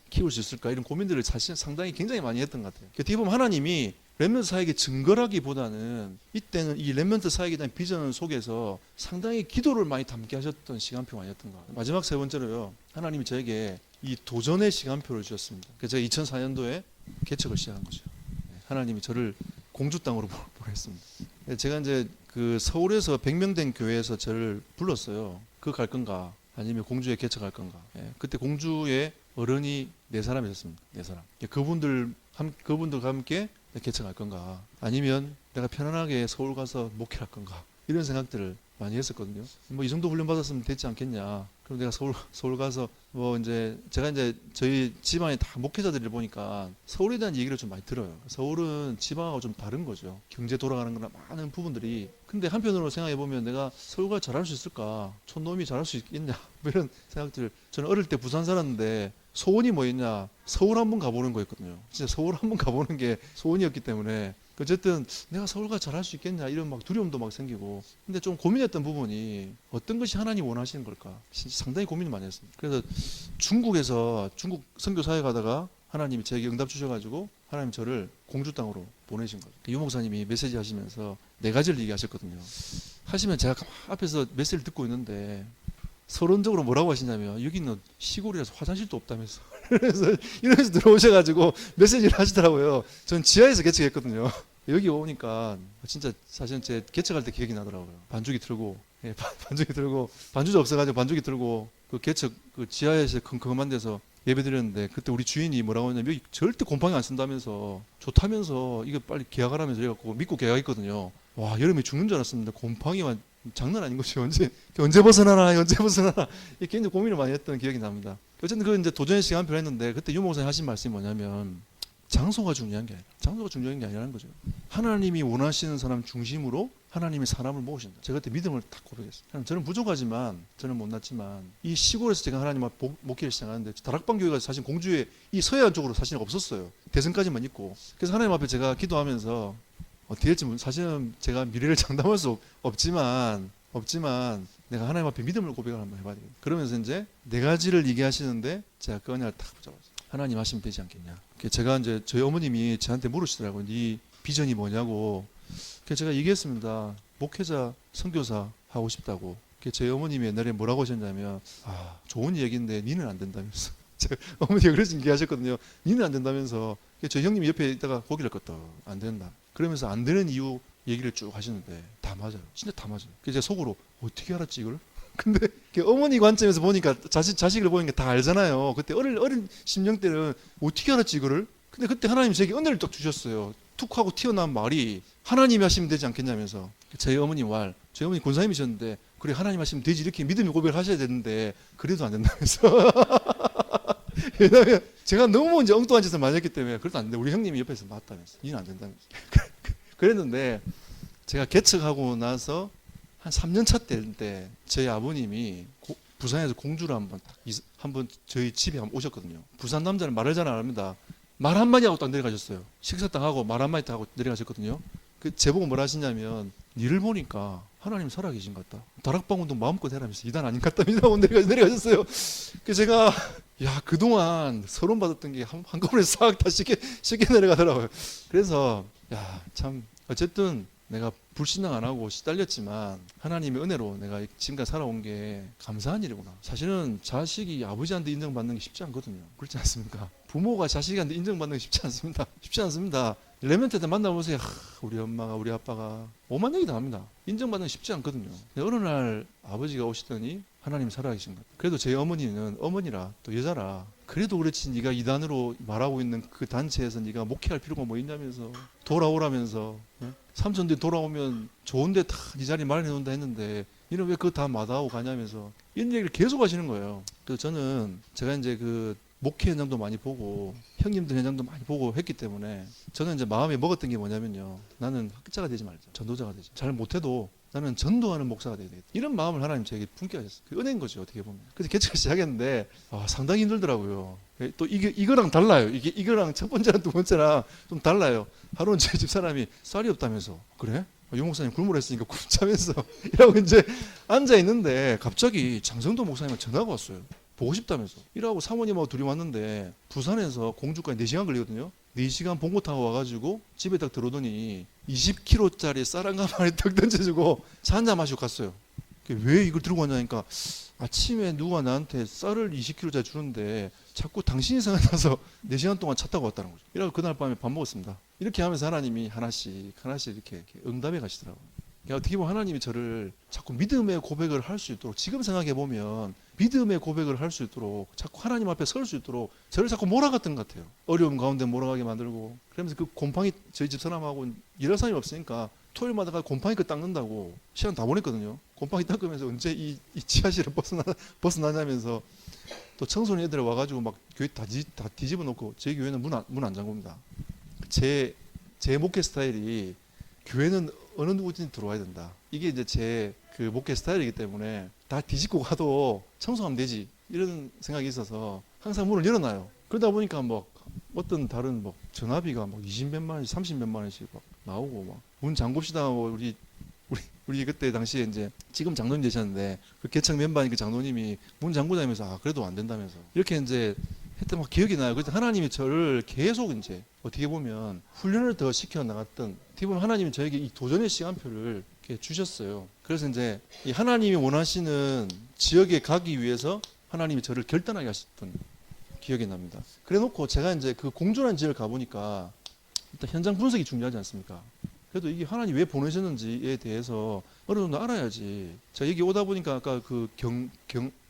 키울 수 있을까 이런 고민들을 사실 상당히 굉장히 많이 했던 것 같아요. 어떻게 보면 하나님이 렘넌트 사역의 증거라기보다는 이때는 이 렘넌트 사역에 대한 비전 속에서 상당히 기도를 많이 담게 하셨던 시간표가 아니었던 것 같아요. 마지막 세 번째로요. 하나님이 저에게 이 도전의 시간표를 주셨습니다. 그래서 제가 2004년도에 개척을 시작한 거죠. 하나님이 저를 공주 땅으로 보냈습니다. 제가 이제 서울에서 100명 된 교회에서 저를 불렀어요. 갈 건가? 아니면 공주에 개척할 건가? 그때 공주에 어른이 4사람 있었습니다. 4사람. 그분들과 함께 개척할 건가? 아니면 내가 편안하게 서울 가서 목회할 건가? 이런 생각들을 많이 했었거든요. 이 정도 훈련 받았으면 됐지 않겠냐? 그럼 내가 서울 가서 제가 저희 집안에 다 목회자들을 보니까 서울에 대한 얘기를 좀 많이 들어요. 서울은 지방하고 좀 다른 거죠. 경제 돌아가는 거나 많은 부분들이. 근데 한편으로 생각해 보면 내가 서울 가서 잘할 수 있을까? 촌놈이 잘할 수 있겠냐? 이런 생각들. 저는 어릴 때 부산 살았는데 소원이 뭐였냐? 서울 한번 가보는 거였거든요. 진짜 서울 한번 가보는 게 소원이었기 때문에 어쨌든 내가 서울 가서 잘할 수 있겠냐 이런 두려움도 생기고. 근데 좀 고민했던 부분이 어떤 것이 하나님 원하시는 걸까? 상당히 고민을 많이 했습니다. 그래서 중국 선교 사회 가다가 하나님이 제게 응답 주셔가지고 하나님 저를 공주 땅으로 보내신 거죠. 유 목사님이 메시지 하시면서 4가지를 얘기하셨거든요. 하시면 제가 앞에서 메시지를 듣고 있는데 서론적으로 뭐라고 하시냐면 여기는 시골이라서 화장실도 없다면서 이러면서 들어오셔가지고 메시지를 하시더라고요. 전 지하에서 개척했거든요. 여기 오니까 진짜 사실 제 개척할 때 기억이 나더라고요. 반죽이 들고 반주도 없어가지고 반죽이 들고 개척 지하에서 컴컴한 데서 예배 드렸는데 그때 우리 주인이 뭐라고 했냐면 여기 절대 곰팡이 안 쓴다면서 좋다면서 이거 빨리 계약하라면서 해갖고 믿고 계약했거든요. 와, 여름에 죽는 줄 알았습니다. 곰팡이만 장난 아닌 거죠. 언제 벗어나나, 언제 벗어나나. 이게 굉장히 고민을 많이 했던 기억이 납니다. 어쨌든 그 이제 도전의 시간표를 했는데 그때 유 목사님 하신 말씀이 뭐냐면 장소가 중요한 게 아니라 장소가 중요한 게 아니라는 거죠. 하나님이 원하시는 사람 중심으로 하나님이 사람을 모으신다. 제가 그때 믿음을 딱 고백했어요. 저는 부족하지만 저는 못났지만 이 시골에서 제가 하나님 앞 목회를 시작하는데 다락방 교회가 사실 공주의 이 서해안 쪽으로 사실 없었어요. 대선까지만 있고. 그래서 하나님 앞에 제가 기도하면서 어떻게 될지 사실은 제가 미래를 장담할 수 없지만 내가 하나님 앞에 믿음을 고백을 한번 해봐야 되겠다. 그러면서 이제 네 가지를 얘기하시는데 제가 그 언약을 딱 붙잡았어요. 하나님 하시면 되지 않겠냐. 제가 이제 저희 어머님이 저한테 물으시더라고요. 네 비전이 뭐냐고. 그래서 제가 얘기했습니다. 목회자, 선교사 하고 싶다고. 저희 어머님이 옛날에 뭐라고 하셨냐면 좋은 얘기인데 니는 안 된다면서. 제 어머니가 그래서 얘기하셨거든요. 니는 안 된다면서. 저희 형님이 옆에 있다가 고개를 껐다. 안 된다. 그러면서 안 되는 이유 얘기를 쭉 하시는데 다 맞아요. 진짜 다 맞아요. 그래서 제가 속으로 어떻게 알았지 이걸? 근데 어머니 관점에서 보니까 자식을 보니까 다 알잖아요. 그때 어린 심령 때는 어떻게 알았지 이거를? 근데 그때 하나님이 제게 은혜를 딱 주셨어요. 툭 하고 튀어나온 말이 하나님이 하시면 되지 않겠냐면서. 저희 어머니 권사님이셨는데 그래 하나님 하시면 되지 이렇게 믿음의 고백을 하셔야 되는데 그래도 안 된다면서. 왜냐면 제가 너무 이제 엉뚱한 짓을 많이 했기 때문에 그래도 안 돼. 우리 형님이 옆에서 맞다면서. 니는 안 된다면서. 그랬는데 제가 개척하고 나서 한 3년 차 때 저희 아버님이 부산에서 공주를 한번 저희 집에 한번 오셨거든요. 부산 남자는 말을 잘 안 합니다. 말 한마디 하고 딱 내려가셨어요. 식사 딱 하고 말 한마디 딱 하고 내려가셨거든요. 제보고 뭐라 하시냐면 니를 보니까 하나님 살아계신 것 같다. 다락방 운동 마음껏 해라면서 이단 아닌 것 같다. 하고 내려가셨어요. 그래서 제가 그동안 서론 받았던 게 한꺼번에 싹 다 쉽게 내려가더라고요. 그래서 참 어쨌든 내가 불신앙 안 하고 시달렸지만 하나님의 은혜로 내가 지금까지 살아온 게 감사한 일이구나. 사실은 자식이 아버지한테 인정받는 게 쉽지 않거든요. 그렇지 않습니까? 부모가 자식한테 인정받는 게 쉽지 않습니다. 쉽지 않습니다. 레멘트 때 만나보세요. 우리 엄마가 우리 아빠가 오만 얘기 다 합니다. 인정받는 게 쉽지 않거든요. 어느 날 아버지가 오시더니 하나님 살아계신 것. 그래도 제 어머니는 어머니라 또 여자라 그래도 그렇지 네가 이단으로 말하고 있는 그 단체에서 네가 목회할 필요가 뭐 있냐면서 돌아오라면서 삼촌들 돌아오면 좋은데 다 네 자리 마련해 놓는다 했는데 너는 왜 그거 다 마다하고 가냐면서 이런 얘기를 계속 하시는 거예요. 그래서 저는 제가 이제 그 목회 현장도 많이 보고 형님들 현장도 많이 보고 했기 때문에 저는 이제 마음에 먹었던 게 뭐냐면요. 나는 학자가 되지 말자. 전도자가 되지. 잘 못해도 나는 전도하는 목사가 되야 되겠다. 이런 마음을 하나님 저에게 품게 하셨어요. 그 은혜인 거죠. 어떻게 보면. 그래서 개척을 시작했는데 상당히 힘들더라고요. 또 이거랑 달라요. 이거랑 첫 번째랑 두 번째랑 좀 달라요. 하루는 제 집 사람이 쌀이 없다면서. 그래? 유 목사님 굶으라 했으니까 굶자면서 이러고 이제 앉아 있는데 갑자기 장성도 목사님한테 전화가 왔어요. 보고 싶다면서. 이러고 사모님하고 둘이 왔는데 부산에서 공주까지 4시간 걸리거든요. 4시간 봉고 타고 와가지고 집에 딱 들어오더니 20kg짜리 쌀 한 가마니 딱 던져주고 차 한잔 마시고 갔어요. 왜 이걸 들고 왔냐니까 아침에 누가 나한테 쌀을 20kg짜리 주는데 자꾸 당신이 생각나서 4시간 동안 차 타고 왔다는 거죠. 이러고 그날 밤에 밥 먹었습니다. 이렇게 하면서 하나님이 하나씩 이렇게 응답해 가시더라고요. 그러니까 어떻게 보면 하나님이 저를 자꾸 믿음의 고백을 할 수 있도록 지금 생각해 보면 믿음의 고백을 할 수 있도록 자꾸 하나님 앞에 설 수 있도록 저를 자꾸 몰아갔던 것 같아요. 어려움 가운데 몰아가게 만들고 그러면서 그 곰팡이 저희 집 사람하고 일할 사람이 없으니까 토요일마다 가서 곰팡이 거 닦는다고 시간 다 보냈거든요. 곰팡이 닦으면서 언제 이 지하실을 벗어나냐면서 또 청소년 애들 와가지고 막 교회 다 뒤집어 놓고 저희 교회는 문 안 잠굽니다. 제 목회 스타일이 교회는 어느 누구든지 들어와야 된다. 이게 이제 제 그 목회 스타일이기 때문에 다 뒤집고 가도 청소하면 되지 이런 생각이 있어서 항상 문을 열어놔요. 그러다 보니까 막 어떤 다른 막 전화비가 막 20몇만 원씩 30몇만 원씩 막 나오고 막 문 잠굽시다. 우리 그때 당시에 이제 지금 장로님 되셨는데 그 개척 멤버인 그 장로님이 문 잠그다면서 그래도 안 된다면서 이렇게 이제 했던 막 기억이 나요. 그때 하나님이 저를 계속 이제 어떻게 보면 훈련을 더 시켜 나갔던 어떻게 보면 하나님이 저에게 이 도전의 시간표를 이렇게 주셨어요. 그래서 이제 이 하나님이 원하시는 지역에 가기 위해서 하나님이 저를 결단하게 하셨던 기억이 납니다. 그래 놓고 제가 이제 그 공존한 지역을 가보니까 일단 현장 분석이 중요하지 않습니까? 그래도 이게 하나님 왜 보내셨는지에 대해서 어느 정도 알아야지. 제가 여기 오다 보니까 아까 그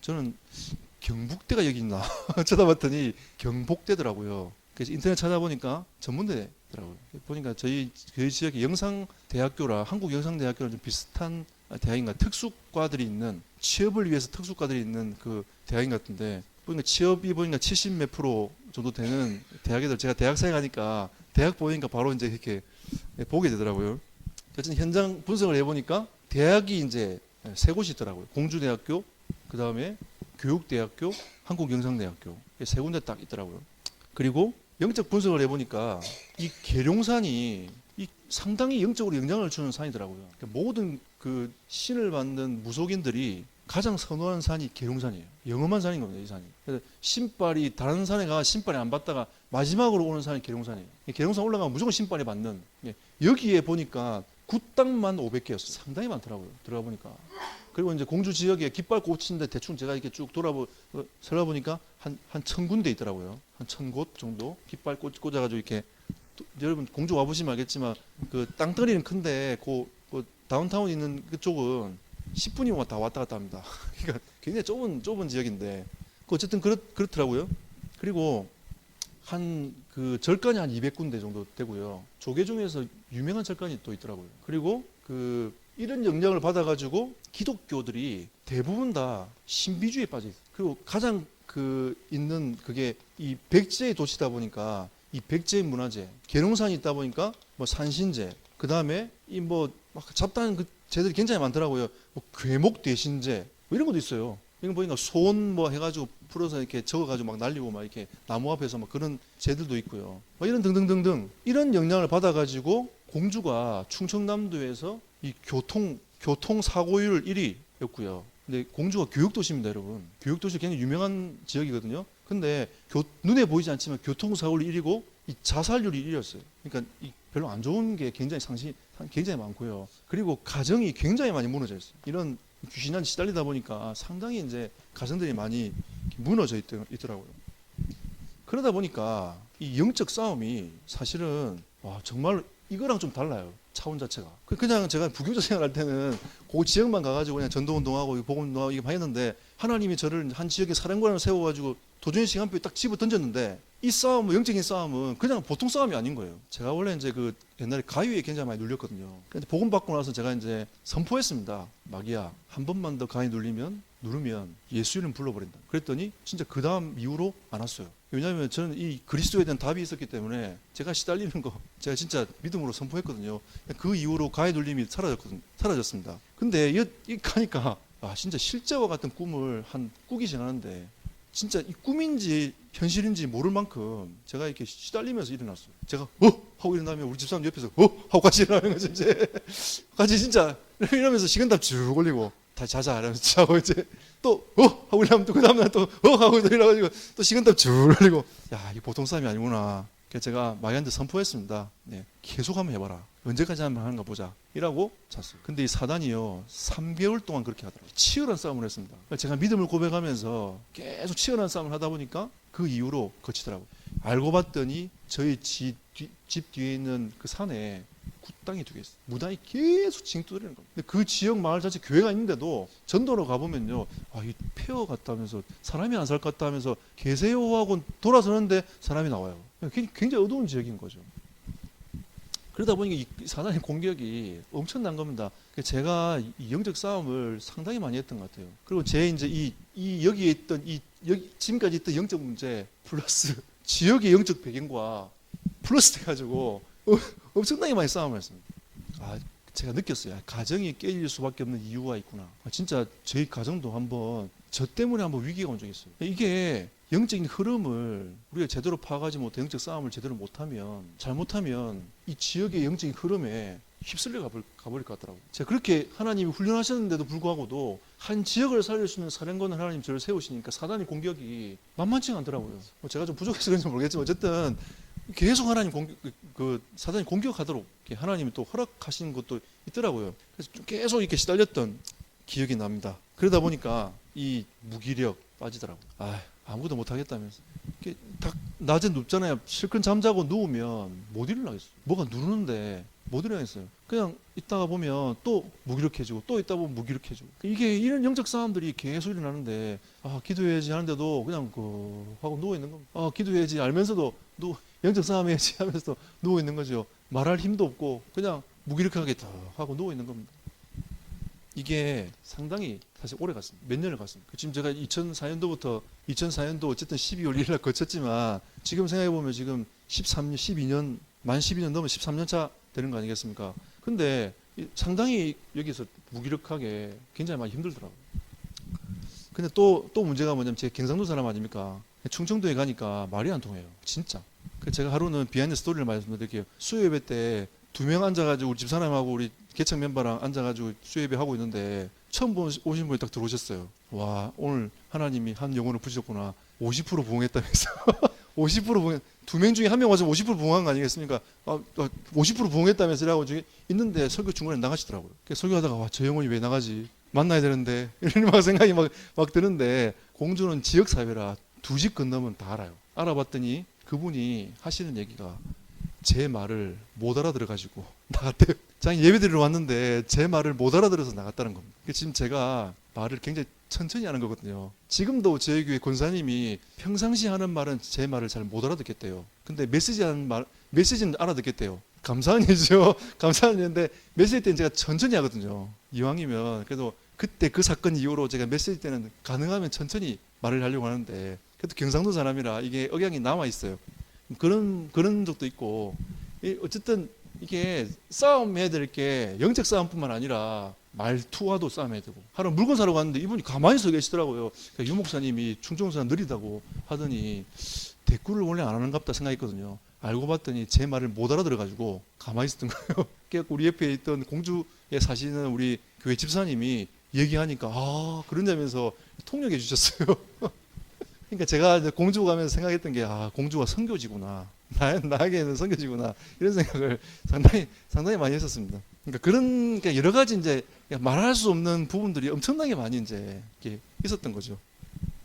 저는 경북대가 여기 있나 쳐다봤더니 경복대더라고요. 그래서 인터넷 찾아보니까 전문대더라고요. 보니까 저희 지역에 영상대학교라 한국영상대학교랑 좀 비슷한 대학인가 특수과들이 있는 취업을 위해서 특수과들이 있는 그 대학인 같은데 보니까 취업이 보니까 70 몇 프로 정도 되는 대학애들 제가 대학생이 가니까 대학 보니까 바로 이제 이렇게 보게 되더라고요. 그래서 현장 분석을 해보니까 대학이 이제 세 곳이 있더라고요. 공주대학교, 그 다음에 교육대학교, 한국영상대학교 세 군데 딱 있더라고요. 그리고 영적 분석을 해보니까 이 계룡산이 이 상당히 영적으로 영향을 주는 산이더라고요. 그러니까 모든 그 신을 받는 무속인들이 가장 선호하는 산이 계룡산이에요. 영험한 산인 겁니다, 이 산이. 그래서 신발이 다른 산에 가 신발이 안 받다가 마지막으로 오는 산이 계룡산이에요. 계룡산 올라가면 무조건 신발이 받는. 여기에 보니까 굿당만 500개였어요. 상당히 많더라고요. 들어가 보니까. 그리고 이제 공주 지역에 깃발 꽂힌데 대충 제가 이렇게 쭉 살아보니까 한 1000군데 있더라고요. 한 1000곳 정도 깃발 꽂아가지고 이렇게 여러분 공주 와보시면 알겠지만 그 땅덩어리는 큰데 그 다운타운 있는 그쪽은 10분이면 다 왔다 갔다 합니다. 그러니까 굉장히 좁은 지역인데 어쨌든 그렇더라고요. 그리고 한 그 절간이 한 200군데 정도 되고요. 조계 중에서 유명한 절간이 또 있더라고요. 그리고 그 이런 영향을 받아가지고 기독교들이 대부분 다 신비주의에 빠져 있어요. 그리고 가장 그 있는 그게 이 백제의 도시다 보니까 이 백제 문화재, 계룡산이 있다 보니까 뭐 산신제, 그 다음에 이 뭐 막 잡다한 그 제들이 굉장히 많더라고요. 뭐 괴목 대신제 뭐 이런 것도 있어요. 이거 보니까 소원 뭐 해가지고 풀어서 이렇게 적어가지고 막 날리고 막 이렇게 나무 앞에서 막 그런 제들도 있고요. 뭐 이런 등등등등 이런 영향을 받아가지고 공주가 충청남도에서 이 교통 사고율 1위였고요. 근데 공주가 교육도시입니다, 여러분. 교육도시 굉장히 유명한 지역이거든요. 근데 눈에 보이지 않지만 교통사고율 1위고 이 자살률이 1위였어요. 그러니까 별로 안 좋은 게 굉장히 많고요. 그리고 가정이 굉장히 많이 무너져 있어요. 이런 귀신한테 시달리다 보니까 상당히 이제 가정들이 많이 무너져 있더라고요. 그러다 보니까 이 영적 싸움이 사실은 정말 이거랑 좀 달라요. 차원 자체가. 그냥 제가 부교자 생활할 때는 그 지역만 가가지고 그냥 전도운동하고 복음운동하고 이게 했는데 하나님이 저를 한 지역에 사령관을 세워가지고 도전의 시간표에 딱 집어 던졌는데 이 싸움은 영적인 싸움은 그냥 보통 싸움이 아닌 거예요. 제가 원래 이제 그 옛날에 가위에 굉장히 많이 눌렸거든요. 근데 복음 받고 나서 제가 이제 선포했습니다. 마귀야, 한 번만 더 가위 누르면 예수 이름 불러버린다. 그랬더니 진짜 그 다음 이후로 안 왔어요. 왜냐하면 저는 이 그리스도에 대한 답이 있었기 때문에 제가 시달리는 거 제가 진짜 믿음으로 선포했거든요. 그 이후로 가위 눌림이 사라졌습니다. 근데 이 가니까 진짜 실제와 같은 꿈을 꾸기 시작하는데 진짜 이 꿈인지 현실인지 모를 만큼 제가 이렇게 시달리면서 일어났어요. 제가 하고 일어나면 우리 집사람 옆에서 하고 같이 일어나는 거죠. 이제 같이 진짜 이러면서 식은땀 쭉 올리고 다시 자자 이러면서 자고 이제 또 하고 일어나면 또 그 다음날 또 하고 일어나가지고 또 식은땀 쭉 올리고 야 이게 보통 싸움이 아니구나. 그래서 제가 마귀한테 선포했습니다. 네, 계속 한번 해봐라. 언제까지 한번 하는가 보자. 이라고 잤어요. 근데 이 사단이요 3개월 동안 그렇게 하더라고요. 치열한 싸움을 했습니다. 제가 믿음을 고백하면서 계속 치열한 싸움을 하다 보니까 그 이후로 거치더라고요. 알고 봤더니 저희 집 뒤에 있는 그 산에 굿당이 2개 있어요. 무당이 계속 징 두드리는 겁니다. 근데 그 지역 마을 자체 교회가 있는데도 전도로 가보면요, 이 폐허 같다면서 사람이 안 살 것 같다 하면서 계세요 하고 돌아서는데 사람이 나와요. 굉장히 어두운 지역인 거죠. 그러다 보니까 이 사단의 공격이 엄청난 겁니다. 제가 이 영적 싸움을 상당히 많이 했던 것 같아요. 그리고 이제 이 여기에 있던 지금까지 있던 영적 문제 플러스 지역의 영적 배경과 플러스 돼가지고 엄청나게 많이 싸움을 했습니다. 제가 느꼈어요. 가정이 깨질 수밖에 없는 이유가 있구나. 진짜 저희 가정도 저 때문에 한번 위기가 온 적이 있어요. 이게 영적인 흐름을 우리가 제대로 파악하지 못해 영적 싸움을 제대로 잘못하면 이 지역의 영적인 흐름에 휩쓸려 가버릴 것 같더라고요. 제가 그렇게 하나님이 훈련하셨는데도 불구하고도 한 지역을 살릴 수 있는 사령관을 하나님 저를 세우시니까 사단의 공격이 만만치가 않더라고요. 제가 좀 부족해서 그런지 모르겠지만 어쨌든 계속 하나님 사단이 공격하도록 하나님이 또 허락하시는 것도 있더라고요. 그래서 좀 계속 이렇게 시달렸던 기억이 납니다. 그러다 보니까 이 무기력 빠지더라고요. 아무것도 못하겠다면서. 딱 낮에 눕잖아요. 실컷 잠자고 누우면 못 일어나겠어요. 뭐가 누르는데 못 일어나겠어요. 그냥 있다가 보면 또 무기력해지고 또 있다 보면 무기력해지고. 이런 영적 싸움들이 계속 일어나는데 기도해야지 하는데도 그냥 하고 누워 있는 겁니다. 기도해야지 알면서도 영적 싸움해야지 하면서 누워 있는 거죠. 말할 힘도 없고 그냥 무기력하게 더 하고 누워 있는 겁니다. 이게 상당히 사실 오래 갔습니다. 몇 년을 갔습니다. 지금 제가 2004년도 어쨌든 12월 1일 날 거쳤지만 지금 생각해 보면 지금 13년, 12년, 만 12년 넘어 13년 차 되는 거 아니겠습니까? 근데 상당히 여기서 무기력하게 굉장히 많이 힘들더라고요. 근데 또 문제가 뭐냐면 제가 경상도 사람 아닙니까? 충청도에 가니까 말이 안 통해요. 진짜. 그래서 제가 하루는 비하인드 스토리를 말씀드릴게요. 수요예배 때 2명 앉아가지고 우리 집사람하고 우리 개척 멤버랑 앉아가지고 수요예배 하고 있는데 처음 오신 분이 딱 들어오셨어요. 와, 오늘 하나님이 한 영혼을 부셨구나. 50% 부응했다면서. 50% 부응, 2명 중에 1명 와서 50% 부응한 거 아니겠습니까? 50% 부응했다면서 이라고 있는데 설교 중간에 나가시더라고요. 그래서 설교하다가 와, 저 영혼이 왜 나가지? 만나야 되는데 이런 막 생각이 막 드는데 공주는 지역사회라 2집 건너면 다 알아요. 알아봤더니 그분이 하시는 얘기가 제 말을 못 알아들어가지고 나갔대요. 자기 예배드리러 왔는데 제 말을 못 알아들어서 나갔다는 겁니다. 지금 제가 말을 굉장히 천천히 하는 거거든요. 지금도 저희 교회 권사님이 평상시 하는 말은 제 말을 잘 못 알아듣겠대요. 근데 메시지는 알아듣겠대요. 감사한 일이죠. 감사한 일인데 메시지 때는 제가 천천히 하거든요. 이왕이면 그래도 그때 그 사건 이후로 제가 메시지 때는 가능하면 천천히 말을 하려고 하는데 그래도 경상도 사람이라 이게 억양이 남아 있어요. 그런 적도 있고 어쨌든 이게 싸움해야 될 게 영적 싸움뿐만 아니라 말투와도 싸움해야 되고 하루 물건 사러 갔는데 이분이 가만히 서 계시더라고요. 그러니까 유 목사님이 충청도사 느리다고 하더니 대꾸를 원래 안 하는갑다 생각했거든요. 알고 봤더니 제 말을 못 알아들어가지고 가만히 있었던 거예요. 그래서 우리 옆에 있던 공주에 사시는 우리 교회 집사님이 얘기하니까 그러냐면서 통역해 주셨어요. 그러니까 제가 이제 공주 가면서 생각했던 게 공주가 선교지구나. 나에게는 선교지구나. 이런 생각을 상당히 많이 했었습니다. 그러니까 여러 가지 이제 말할 수 없는 부분들이 엄청나게 많이 이제 이렇게 있었던 거죠.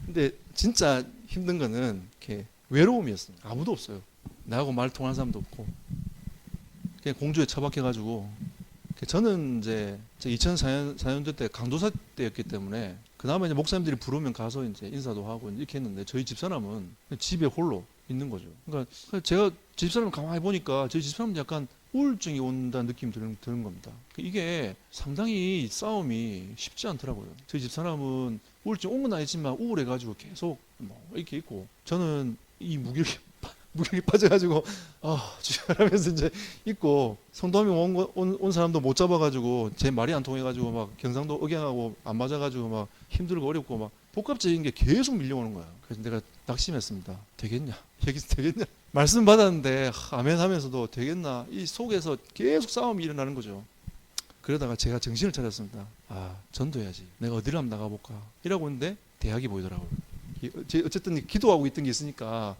근데 진짜 힘든 거는 이렇게 외로움이었어요. 아무도 없어요. 나하고 말 통하는 사람도 없고. 그냥 공주에 처박혀가지고. 저는 이제 2004년도 때 강도사 때였기 때문에 그나마 이제 목사님들이 부르면 가서 이제 인사도 하고 이렇게 했는데 저희 집사람은 집에 홀로 있는 거죠. 그러니까 제가 집사람을 가만히 보니까 저희 집사람은 약간 우울증이 온다는 느낌이 드는 겁니다. 이게 상당히 싸움이 쉽지 않더라고요. 저희 집사람은 우울증 온 건 아니지만 우울해가지고 계속 뭐 이렇게 있고 저는 이 무기력이 빠져가지고 하면서 이제 있고 성도함이 온 사람도 못 잡아가지고 제 말이 안 통해가지고 막 경상도 억양하고 안 맞아가지고 막 힘들고 어렵고 막 복합적인 게 계속 밀려오는 거야. 그래서 내가 낙심했습니다. 되겠냐? 여기서 되겠냐? 말씀 받았는데 아멘 하면서도 되겠나? 이 속에서 계속 싸움이 일어나는 거죠. 그러다가 제가 정신을 차렸습니다. 전도해야지. 내가 어디를 한번 나가볼까? 이라고 했는데 대학이 보이더라고요. 어쨌든 기도하고 있던 게 있으니까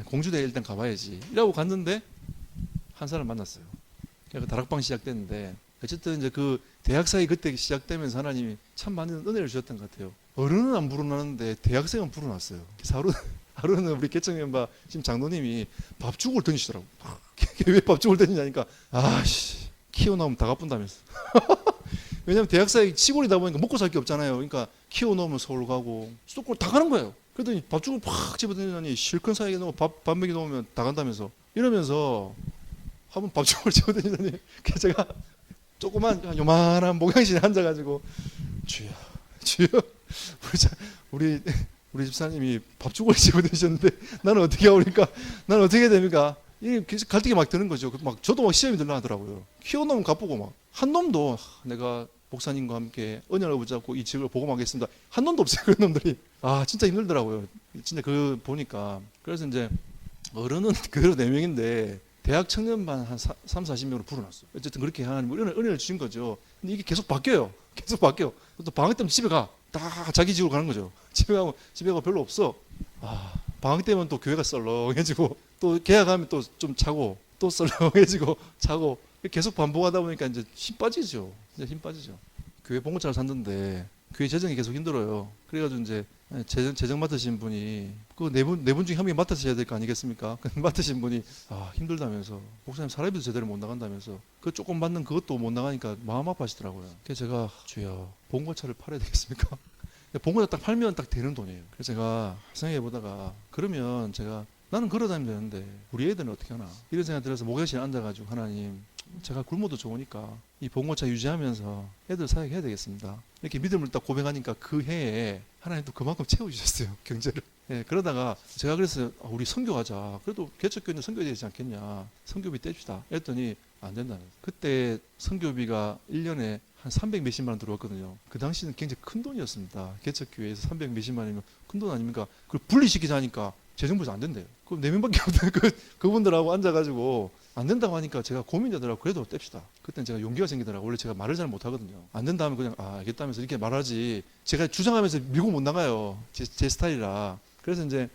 공주대에 일단 가봐야지. 이라고 갔는데 한 사람 만났어요. 그러니까 다락방 시작됐는데 어쨌든 이제 그 대학사이 그때 시작되면서 하나님이 참 많은 은혜를 주셨던 것 같아요. 어른은 안 불어나는데 대학생은 불어났어요. 하루는 우리 개척 멤버 지금 장로님이 밥죽을 던지시더라고. 왜 밥죽을 던지냐니까 키워놓으면 다 갚은다면서. 왜냐면 대학사이 시골이다 보니까 먹고 살 게 없잖아요. 그러니까 키워놓으면 서울 가고 수도권 다 가는 거예요. 그러더니 밥죽을 팍 집어던지더니 실컷 사이에 넣고 밥 먹이 넣으면 다 간다면서 이러면서 한번 밥죽을 집어던지더니 제가 조그만 요만한 목양실에 앉아가지고 주여 우리 집사님이 밥죽을 집어드셨는데 나는 어떻게 하오니까 나는 어떻게 해야 됩니까? 이게 갈등이 막 드는 거죠. 저도 막 시험이 들려 하더라고요. 키워놓으면 갚고 막 한 놈도 내가 목사님과 함께 언약을 붙잡고 이 지역을 복음하겠습니다. 한 놈도 없어요. 그런 놈들이. 진짜 힘들더라고요. 진짜 보니까. 그래서 이제 어른은 그대로 4명인데 대학 청년반 한 30-40명으로 불어났어요. 어쨌든 그렇게 하나님 은혜를 주신 거죠. 근데 이게 계속 바뀌어요. 계속 바뀌어. 또 방학 때면 집에 가. 다 자기 집으로 가는 거죠. 집에 가고 별로 없어. 방학 때면 또 교회가 썰렁해지고 또 개학하면 또 좀 차고 또 썰렁해지고 차고 계속 반복하다 보니까 이제 힘 빠지죠. 힘 빠지죠. 교회 봉고차를 샀는데 교회 재정이 계속 힘들어요. 그래가지고 이제 재정 맡으신 분이 그 네 분 중에 한 명이 맡으셔야 될 거 아니겠습니까? 맡으신 분이 힘들다면서 목사님 사례비도 제대로 못 나간다면서 그 조금 받는 그것도 못 나가니까 마음 아파하시더라고요. 그래서 제가 주여 봉고차를 팔아야 되겠습니까? 봉고차 딱 팔면 딱 되는 돈이에요. 그래서 제가 생각해 보다가 그러면 제가 나는 걸어다니면 되는데 우리 애들은 어떻게 하나 이런 생각 들어서 목욕실에 앉아가지고 하나님 제가 굶어도 좋으니까 이 봉고차 유지하면서 애들 사역해야 되겠습니다. 이렇게 믿음을 딱 고백하니까 그 해에 하나님도 그만큼 채워주셨어요. 경제를. 예, 그러다가 제가 그래서 우리 선교 가자. 그래도 개척교회는 선교해야 되지 않겠냐. 선교비 떼줍시다. 했더니 안 된다는 거예요. 그때 선교비가 1년에 한 300 몇십만 원 들어왔거든요. 그 당시는 굉장히 큰 돈이었습니다. 개척교회에서 300 몇십만 원이면 큰 돈 아닙니까? 그걸 분리시키자니까 재정부에서 안 된대요. 그럼 4명밖에 없는 그분들하고 앉아가지고 안 된다고 하니까 제가 고민되더라고. 그래도 뗍시다. 그때는 제가 용기가 생기더라고. 원래 제가 말을 잘 못하거든요. 안 된다 하면 그냥 알겠다면서 이렇게 말하지 제가 주장하면서 밀고 못 나가요. 제 스타일이라. 그래서 이제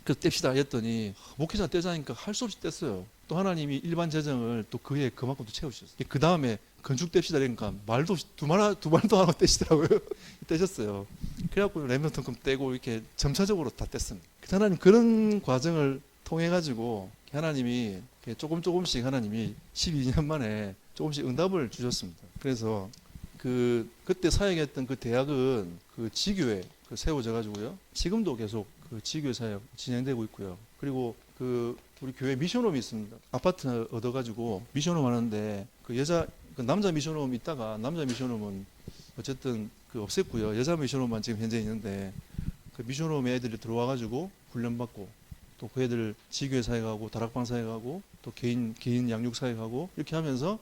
뗍시다 했더니 목회자 떼자니까 할 수 없이 뗐어요. 또 하나님이 일반 재정을 또 그 해에 그만큼 또 채우셨어요. 그 다음에 건축 뗍시다 그러니까 말도 두 말도 안 하고 떼시더라고요. 떼셨어요. 그래갖고 랩런트금 떼고 이렇게 점차적으로 다 뗐습니다. 하나님 그런 과정을 통해 가지고 하나님이 조금씩 하나님이 12년 만에 조금씩 응답을 주셨습니다. 그래서 그때 사역했던 그 대학은 그 지교회 세워져 가지고요. 지금도 계속 그 지교회 사역 진행되고 있고요. 그리고 우리 교회 미션홈이 있습니다. 아파트 얻어가지고 미션홈 하는데 그 남자 미션홈 있다가 남자 미션홈은 어쨌든 없앴고요. 여자 미션홈만 지금 현재 있는데 그 미션홈에 애들이 들어와가지고 훈련받고 또 그 애들 지교회 사역하고 다락방 사역하고 또 개인 양육 사역하고 이렇게 하면서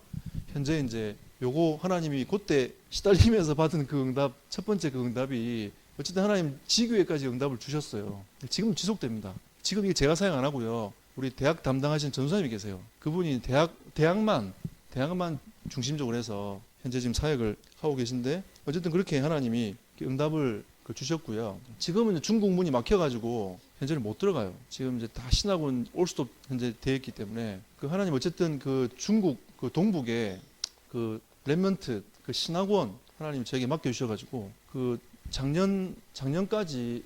현재 이제 요거 하나님이 그때 시달리면서 받은 그 응답 첫 번째 그 응답이 어쨌든 하나님 지교회까지 응답을 주셨어요. 지금 지속됩니다. 지금 이게 제가 사역 안 하고요. 우리 대학 담당하신 전수님이 계세요. 그분이 대학만 중심적으로 해서 현재 지금 사역을 하고 계신데 어쨌든 그렇게 하나님이 응답을 주셨고요. 지금은 중국 문이 막혀가지고 현재는 못 들어가요. 지금 이제 다 신학원 올 수도 현재 되어 있기 때문에 하나님 어쨌든 중국 동북에 렘넌트 신학원 하나님 저에게 맡겨주셔가지고 작년까지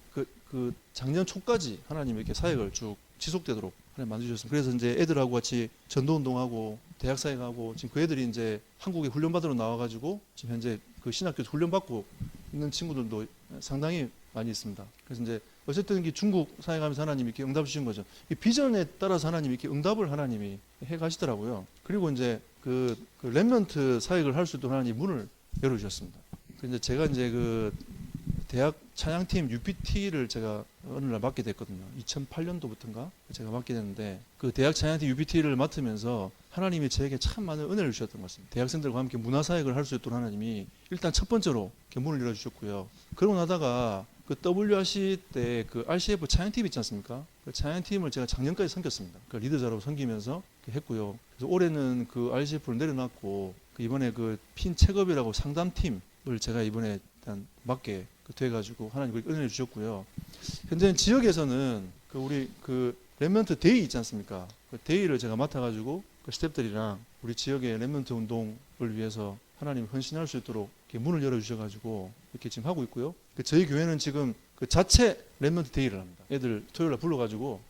작년 초까지 하나님 이렇게 사역을 쭉 지속되도록 하나님 만드셨습니다. 그래서 이제 애들하고 같이 전도운동하고 대학 사역하고 지금 그 애들이 이제 한국에 훈련받으러 나와가지고 지금 현재 신학교 훈련받고 있는 친구들도 상당히 많이 있습니다. 그래서 이제 어쨌든 중국 사역하면서 하나님이 이렇게 응답 주신 거죠. 이 비전에 따라서 하나님이 이렇게 응답을 하나님이 해 가시더라고요. 그리고 이제 렘넌트 사역을 할 수 있도록 하나님 문을 열어주셨습니다. 이제 제가 이제 대학 찬양팀 UPT를 제가 어느 날 맡게 됐거든요. 2008년도부터인가 제가 맡게 됐는데 대학 찬양팀 UPT를 맡으면서 하나님이 저에게 참 많은 은혜를 주셨던 것 같습니다. 대학생들과 함께 문화사역을 할 수 있도록 하나님이 일단 첫 번째로 문을 열어주셨고요. 그러고 나다가 WRC 때 RCF 찬양팀 있지 않습니까? 찬양팀을 제가 작년까지 섬겼습니다. 리더자로 섬기면서 했고요. 그래서 올해는 RCF를 내려놨고 이번에 핀 체급이라고 상담팀을 제가 이번에 일단 맡게 돼가지고 하나님 은혜를 주셨고요. 현재 지역에서는 우리 렘넌트 데이 있지 않습니까? 데이를 제가 맡아가지고 스태프들이랑 우리 지역의 렘넌트 운동을 위해서 하나님 헌신할 수 있도록 이렇게 문을 열어주셔가지고 이렇게 지금 하고 있고요. 저희 교회는 지금 자체 렘넌트 데이를 합니다. 애들 토요일날 불러가지고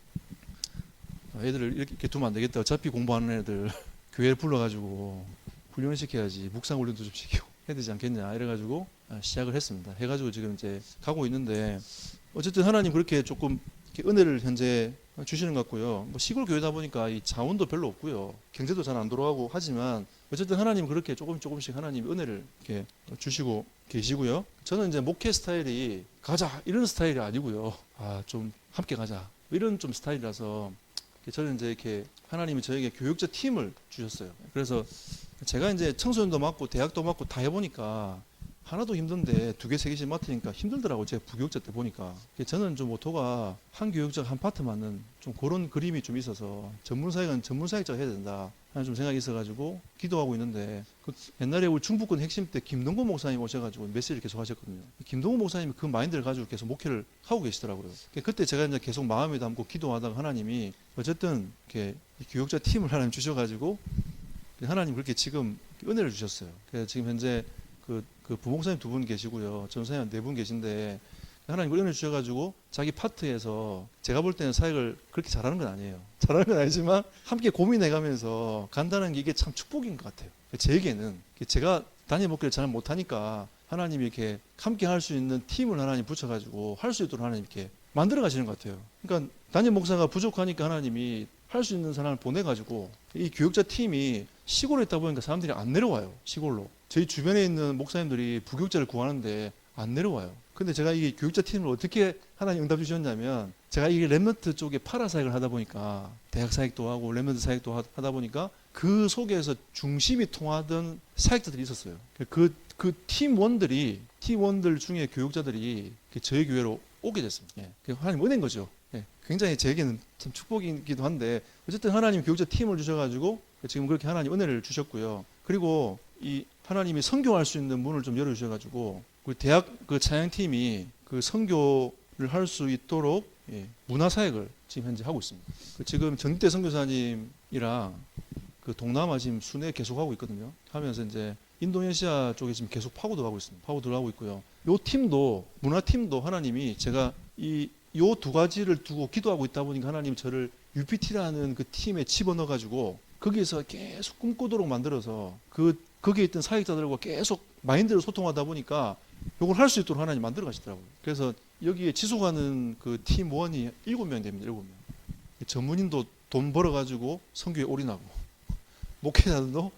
애들을 이렇게 두면 안 되겠다. 어차피 공부하는 애들 교회를 불러가지고 훈련을 시켜야지 묵상 훈련도 좀 시키고 해야 되지 않겠냐 이래가지고 시작을 했습니다. 해가지고 지금 이제 가고 있는데 어쨌든 하나님 그렇게 조금 이렇게 은혜를 현재 주시는 것 같고요. 시골 교회다 보니까 이 자원도 별로 없고요. 경제도 잘 안 돌아가고 하지만 어쨌든 하나님 그렇게 조금씩 하나님 은혜를 이렇게 주시고 계시고요. 저는 이제 목회 스타일이 가자 이런 스타일이 아니고요. 좀 함께 가자 이런 좀 스타일이라서 저는 이제 이렇게 하나님이 저에게 교육자 팀을 주셨어요. 그래서 제가 이제 청소년도 맡고 대학도 맡고 다 해보니까 하나도 힘든데 2개, 3개씩 맡으니까 힘들더라고요. 제가 부교육자 때 보니까. 저는 좀 모토가 한 교육자가 한 파트 맡는 좀 그런 그림이 좀 있어서 전문사역은 전문사역자가 해야 된다 하는 좀 생각이 있어가지고 기도하고 있는데 옛날에 우리 충북권 핵심 때 김동건 목사님 오셔가지고 메시지를 계속 하셨거든요. 김동건 목사님이 그 마인드를 가지고 계속 목회를 하고 계시더라고요. 그때 제가 이제 계속 마음에 담고 기도하다가 하나님이 어쨌든 이렇게 교육자 팀을 하나님 주셔가지고 하나님 그렇게 지금 은혜를 주셨어요. 그래서 지금 현재 부목사님 2분 계시고요. 전사님 4분 계신데 하나님 은혜를 주셔가지고 자기 파트에서 제가 볼 때는 사역을 그렇게 잘하는 건 아니에요. 잘하는 건 아니지만 함께 고민해가면서 간다는 게 이게 참 축복인 것 같아요. 제에게는 제가 단일 목회를 잘 못하니까 하나님이 이렇게 함께 할 수 있는 팀을 하나님 붙여가지고 할 수 있도록 하나님 이렇게 만들어 가시는 것 같아요. 그러니까 담임 목사가 부족하니까 하나님이 할 수 있는 사람을 보내가지고 이 교육자 팀이 시골에 있다 보니까 사람들이 안 내려와요. 시골로. 저희 주변에 있는 목사님들이 부교육자를 구하는데 안 내려와요. 근데 제가 이 교육자 팀을 어떻게 하나님 응답 주셨냐면, 제가 이 랩런트 쪽에 파라 사역을 하다 보니까, 대학 사역도 하고 랩런트 사역도 하다 보니까 그 속에서 중심이 통하던 사역자들이 있었어요. 그 팀원들 중에 교육자들이 저희 교회로 오게 됐습니다. 예. 하나님 은혜인 거죠. 예. 굉장히 제게는 참 축복이기도 한데, 어쨌든 하나님 교육자 팀을 주셔가지고 지금 그렇게 하나님 은혜를 주셨고요. 그리고 이 하나님이 선교할 수 있는 문을 좀 열어주셔가지고, 우리 대학 그 찬양팀이 그 선교를 할 수 있도록 문화사역을 지금 현재 하고 있습니다. 지금 전대 선교사님이랑 그 동남아 지금 순회 계속하고 있거든요. 하면서 이제 인도네시아 쪽에 지금 계속 파고 들어가고 있습니다. 파고 들어가고 있고요. 요 팀도, 문화팀도 하나님이, 제가 요 두 가지를 두고 기도하고 있다 보니까 하나님 저를 UPT라는 그 팀에 집어넣어가지고 거기에서 계속 꿈꾸도록 만들어서 거기에 있던 사역자들과 계속 마인드로 소통하다 보니까 이걸 할 수 있도록 하나님 만들어 가시더라고요. 그래서 여기에 지속하는 그 팀원이 7명 됩니다. 7명. 전문인도 돈 벌어가지고 선교에 올인하고, 목회자들도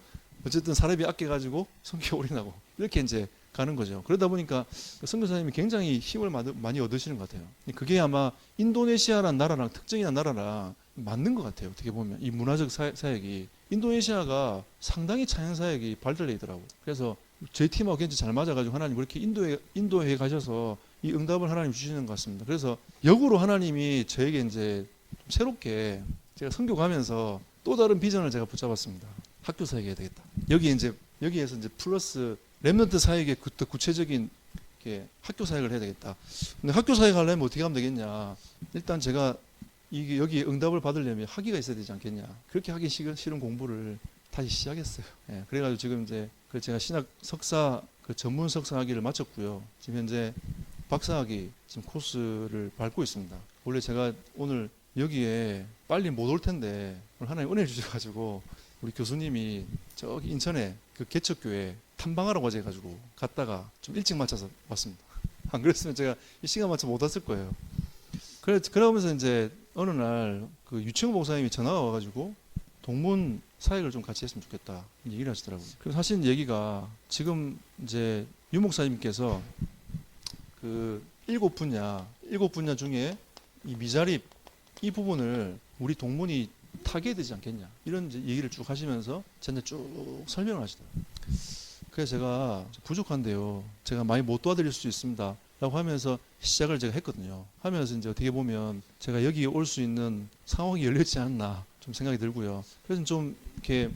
어쨌든 사례비 아껴가지고 선교에 올인하고, 이렇게 이제 가는 거죠. 그러다 보니까 선교사님이 굉장히 힘을 많이 얻으시는 것 같아요. 그게 아마 인도네시아라는 나라랑, 특정이한 나라랑 맞는 것 같아요. 어떻게 보면 이 문화적 사역이 인도네시아가 상당히 찬양 사역이 발달돼 있더라고요. 그래서 저희 팀하고 굉장히 잘 맞아가지고 하나님 그렇게 인도에 가셔서 이 응답을 하나님 주시는 것 같습니다. 그래서 역으로 하나님이 저에게 이제 좀 새롭게, 제가 선교 가면서 또 다른 비전을 제가 붙잡았습니다. 학교 사역해야 되겠다. 여기에서 이제 플러스 렘넌트 사역의 더 구체적인 학교 사역을 해야 되겠다. 근데 학교 사역 하려면 어떻게 하면 되겠냐? 일단 제가 여기 응답을 받으려면 학위가 있어야 되지 않겠냐? 그렇게 하기 싫은 공부를 다시 시작했어요. 예, 그래가지고 지금 이제 제가 신학 석사 전문 석사 학위를 마쳤고요. 지금 현재 박사학위 지금 코스를 밟고 있습니다. 원래 제가 오늘 여기에 빨리 못 올 텐데 오늘 하나님 은혜 주셔가지고 우리 교수님이 저기 인천에 그 개척교회 탐방하라고 해가지고 갔다가 좀 일찍 맞춰서 왔습니다. 안 그랬으면 제가 이 시간 맞춰 못 왔을 거예요. 그러면서 이제 어느 날 그 유치원 목사님이 전화가 와가지고 동문 사역을 좀 같이 했으면 좋겠다 얘기를 하시더라고요. 그래서 하신 얘기가, 지금 이제 유 목사님께서 그 7분야 중에 이 미자립 이 부분을 우리 동문이 타개해야 되지 않겠냐, 이런 얘기를 쭉 하시면서 저한테 쭉 설명을 하시더라고요. 그래서 제가 부족한데요, 제가 많이 못 도와드릴 수 있습니다 라고 하면서 시작을 제가 했거든요. 하면서 이제 어떻게 보면 제가 여기 올 수 있는 상황이 열렸지 않나 좀 생각이 들고요. 그래서 좀 이렇게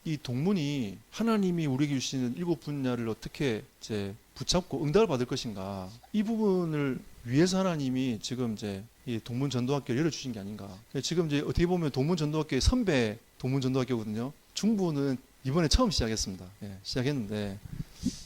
이 동문이 하나님이 우리에게 주시는 7분야를 어떻게 이제 붙잡고 응답을 받을 것인가, 이 부분을 위해서 하나님이 지금 이제 이 동문 전도학교를 열어주신 게 아닌가. 지금 이제 어떻게 보면 동문 전도학교의 선배 동문 전도학교거든요. 중부는 이번에 처음 시작했습니다. 예, 시작했는데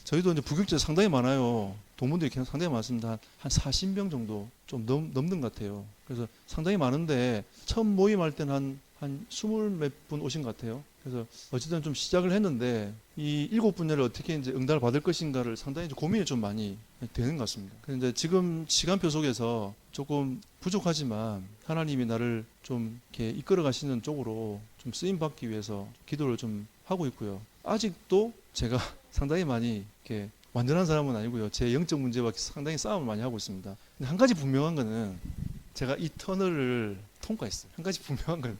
저희도 이제 부교육자 상당히 많아요. 동문들이 상당히 많습니다. 한 40명 정도 좀 넘는 것 같아요. 그래서 상당히 많은데 처음 모임할 때는 한 20몇 분 오신 것 같아요. 그래서 어쨌든 좀 시작을 했는데 이 7분야를 어떻게 이제 응답을 받을 것인가를 상당히 고민이 좀 많이 되는 것 같습니다. 그런데 지금 시간표 속에서 조금 부족하지만 하나님이 나를 좀 이렇게 이끌어 가시는 쪽으로 좀 쓰임 받기 위해서 기도를 좀 하고 있고요. 아직도 제가 상당히 많이 이렇게 완전한 사람은 아니고요. 제 영적 문제와 상당히 싸움을 많이 하고 있습니다. 근데 한 가지 분명한 거는 제가 이 터널을 통과했어요. 한 가지 분명한 건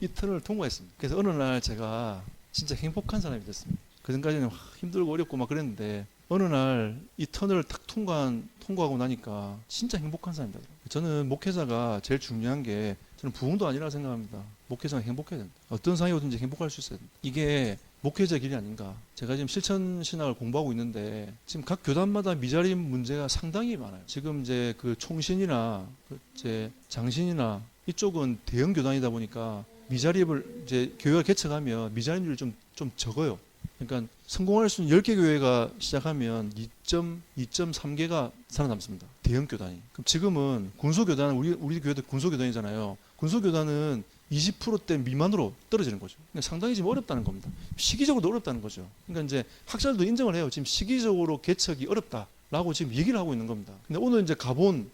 이 터널을 통과했습니다. 그래서 어느 날 제가 진짜 행복한 사람이 됐습니다. 그전까지는 힘들고 어렵고 막 그랬는데 어느 날 이 터널을 딱 통과하고 나니까 진짜 행복한 사람이 되더라고요. 저는 목회자가 제일 중요한 게, 저는 부흥도 아니라 생각합니다. 목회자가 행복해야 된다. 어떤 상황이 오든지 행복할 수 있어야 된다. 이게 목회자 길이 아닌가. 제가 지금 실천 신학을 공부하고 있는데 지금 각 교단마다 미자립 문제가 상당히 많아요. 지금 이제 그 총신이나 이제 장신이나 이쪽은 대형 교단이다 보니까 미자립을 이제 교회가 개척하면 미자립률이 좀 적어요. 그러니까 성공할 수 있는 10개 교회가 시작하면 2.3개가 살아남습니다. 대형 교단이. 그럼 지금은 군소교단은 우리 교회도 군소교단이잖아요. 군소교단은 20%대 미만으로 떨어지는 거죠. 그러니까 상당히 지금 어렵다는 겁니다. 시기적으로도 어렵다는 거죠. 그러니까 이제 학자들도 인정을 해요. 지금 시기적으로 개척이 어렵다라고 지금 얘기를 하고 있는 겁니다. 근데 오늘 이제 가본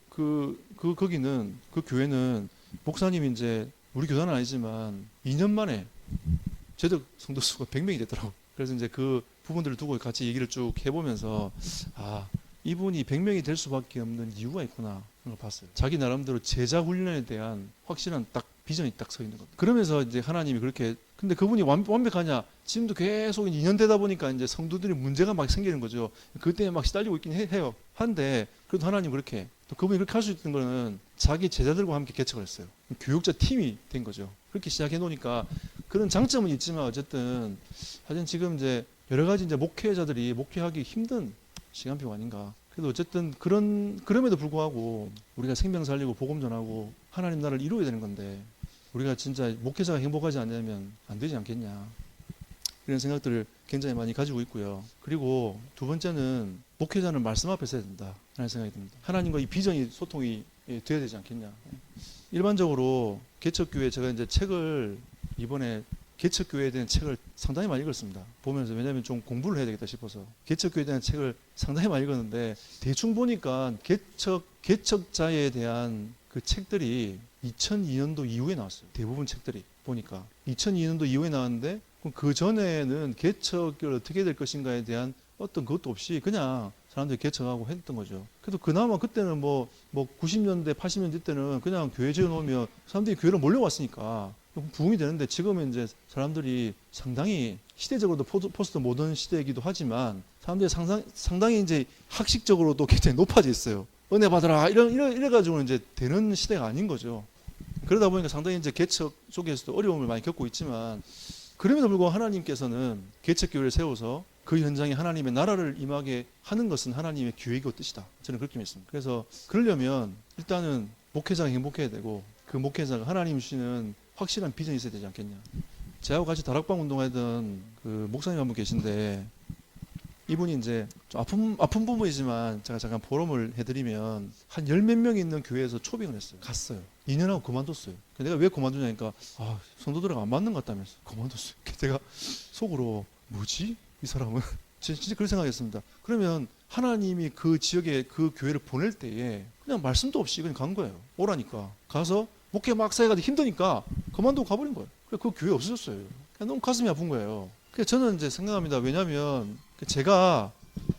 거기는 그 교회는 목사님이 이제 우리 교단은 아니지만 2년 만에 재적 성도 수가 100명이 됐더라고. 그래서 이제 그 부분들을 두고 같이 얘기를 쭉 해보면서 이분이 100명이 될 수밖에 없는 이유가 있구나 그런 걸 봤어요. 자기 나름대로 제자 훈련에 대한 확실한 딱 비전이 딱 서 있는 것. 그러면서 이제 하나님이 그렇게 근데 그분이 완벽하냐? 지금도 계속 2년 되다 보니까 이제 성도들이 문제가 막 생기는 거죠. 그때 막 시달리고 있긴 해요. 한데 그래도 하나님 그렇게 또 그분이 그렇게 할 수 있는 거는 자기 제자들과 함께 개척을 했어요. 교육자 팀이 된 거죠. 그렇게 시작해 놓으니까 그런 장점은 있지만 어쨌든 하여튼 지금 이제 여러 가지 이제 목회자들이 목회하기 힘든 시간표가 아닌가. 그래도 어쨌든 그럼에도 불구하고 우리가 생명 살리고 복음 전하고 하나님 나라를 이루어야 되는 건데 우리가 진짜 목회자가 행복하지 않냐면 안 되지 않겠냐. 이런 생각들을 굉장히 많이 가지고 있고요. 그리고 두 번째는 목회자는 말씀 앞에 서야 된다 라는 생각이 듭니다. 하나님과 이 비전이 소통이 돼야 되지 않겠냐. 일반적으로 개척교회 제가 이제 책을 이번에 개척교회에 대한 책을 상당히 많이 읽었습니다. 보면서 왜냐하면 좀 공부를 해야 되겠다 싶어서 개척교회에 대한 책을 상당히 많이 읽었는데 대충 보니까 개척자에 대한 그 책들이 2002년도 이후에 나왔어요. 대부분 책들이 보니까 2002년도 이후에 나왔는데 그 전에는 개척이 어떻게 될 것인가에 대한 어떤 것도 없이 그냥 사람들이 개척하고 했던 거죠. 그래도 그나마 그때는 뭐 90년대 80년대 때는 그냥 교회 지어놓으면 사람들이 교회로 몰려왔으니까 부흥이 되는데 지금은 이제 사람들이 상당히 시대적으로도 포스트 모던 시대이기도 하지만 사람들이 상당히 이제 학식적으로도 굉장히 높아져 있어요. 은혜 받으라 이래가지고는 이제 되는 시대가 아닌 거죠. 그러다 보니까 상당히 이제 개척 속에서도 어려움을 많이 겪고 있지만 그럼에도 불구하고 하나님께서는 개척교회를 세워서 그 현장에 하나님의 나라를 임하게 하는 것은 하나님의 계획이고 뜻이다. 저는 그렇게 믿습니다. 그래서 그러려면 일단은 목회자가 행복해야 되고 그 목회자가 하나님 주시는 확실한 비전이 있어야 되지 않겠냐. 저하고 같이 다락방 운동하던 그 목사님 한 분 계신데 이분이 이제 좀 아픈 부분이지만 제가 잠깐 보름을 해드리면 한 10몇 명 있는 교회에서 초빙을 했어요. 갔어요. 2년 하고 그만뒀어요. 내가 왜 그만두냐니까 성도들하고 안 맞는 것 같다면서 그만뒀어요. 제가 속으로 뭐지? 이 사람은 진짜 그런 생각했습니다. 그러면 하나님이 그 지역에 그 교회를 보낼 때에 그냥 말씀도 없이 그냥 간 거예요. 오라니까. 가서 목회 막사 해가지고 힘드니까 그만두고 가버린 거예요. 그 교회 없어졌어요. 그냥 너무 가슴이 아픈 거예요. 그래서 저는 이제 생각합니다. 왜냐하면 제가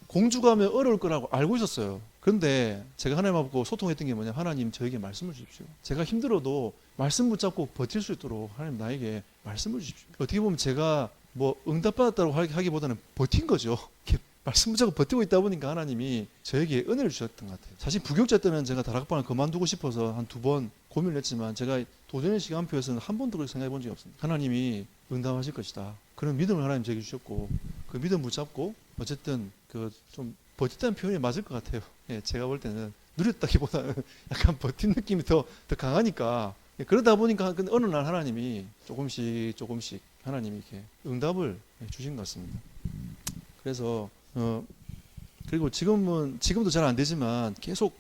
공주 가면 어려울 거라고 알고 있었어요. 그런데 제가 하나님 보고 소통했던 게 뭐냐, 하나님 저에게 말씀을 주십시오. 제가 힘들어도 말씀 붙잡고 버틸 수 있도록 하나님 나에게 말씀을 주십시오. 어떻게 보면 제가 뭐 응답받았다고 하기보다는 버틴 거죠. 말씀 붙잡고 버티고 있다 보니까 하나님이 저에게 은혜를 주셨던 것 같아요. 사실 부교육자 때는 제가 다락방을 그만두고 싶어서 한 2번 고민을 했지만 제가 도전의 시간표에서는 한 번도 그렇게 생각해 본 적이 없습니다. 하나님이 응답하실 것이다. 그런 믿음을 하나님 저에게 주셨고 그 믿음 붙잡고 어쨌든 그 좀 버텼다는 표현이 맞을 것 같아요. 예, 제가 볼 때는 누렸다기보다는 약간 버틴 느낌이 더 강하니까 그러다 보니까 어느 날 하나님이 조금씩 하나님이 이렇게 응답을 주신 것 같습니다. 그래서 그리고 지금도 잘 안 되지만 계속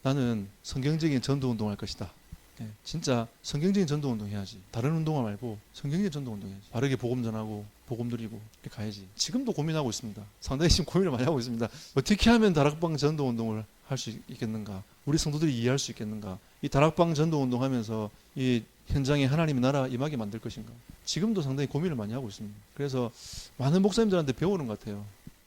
나는 성경적인 전도 운동할 것이다. 예, 진짜 성경적인 전도 운동 해야지. 다른 운동화 말고 성경적인 전도 운동 해야지. 바르게 복음 전하고 복음 드리고 이렇게 가야지. 지금도 고민하고 있습니다. 상당히 지금 고민을 많이 하고 있습니다. 어떻게 하면 다락방 전도 운동을 할 수 있겠는가? 우리 성도들이 이해할 수 있겠는가? 이 다락방 전도 운동하면서 이 현장에 하나님의 나라 임하게 만들 것인가? 지금도 상당히 고민을 많이 하고 있습니다. 그래서 많은 목사님들한테 배우는 것 같아요.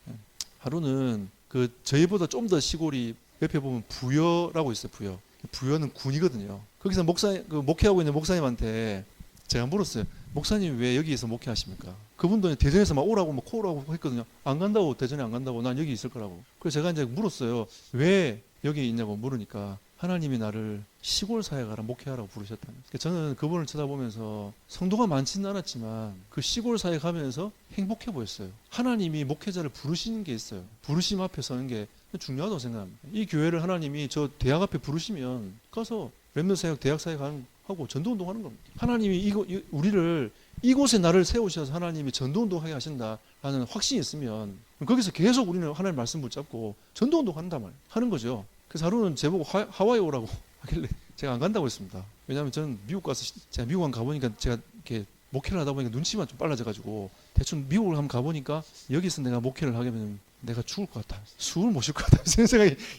예. 하루는 그 저희보다 좀 더 시골이 옆에 보면 부여라고 있어요. 부여는 군이거든요. 거기서 목회하고 있는 목사님한테 제가 물었어요. 목사님 왜 여기에서 목회하십니까? 그분도 대전에서 막 오라고 막 코오라고 했거든요. 안 간다고, 대전에 안 간다고, 난 여기 있을 거라고. 그래서 제가 이제 물었어요. 왜 여기 있냐고 물으니까 하나님이 나를 시골 사회 가라 목회하라고 부르셨다면서. 저는 그분을 쳐다보면서 성도가 많지는 않았지만 그 시골 사회 가면서 행복해 보였어요. 하나님이 목회자를 부르시는 게 있어요. 부르심 앞에 서는 게 중요하다고 생각합니다. 이 교회를 하나님이 저 대학 앞에 부르시면 가서 렘넌트 사역, 대학 사역 하고 전도운동 하는 겁니다. 하나님이 우리를 이곳에 나를 세우셔서 하나님이 전도운동하게 하신다라는 확신이 있으면 거기서 계속 우리는 하나님 말씀 붙잡고 전도운동 한단 말이에요. 하는 거죠. 그래서 하루는 제보고 하와이 오라고 하길래 제가 안 간다고 했습니다. 왜냐하면 저는 미국 가서 제가 미국 가보니까 제가 이렇게 목회를 하다 보니까 눈치만 좀 빨라져가지고 대충 미국을 한번 가보니까 여기서 내가 목회를 하게 되면 내가 죽을 것 같다. 숨을 못 쉴 것 같다.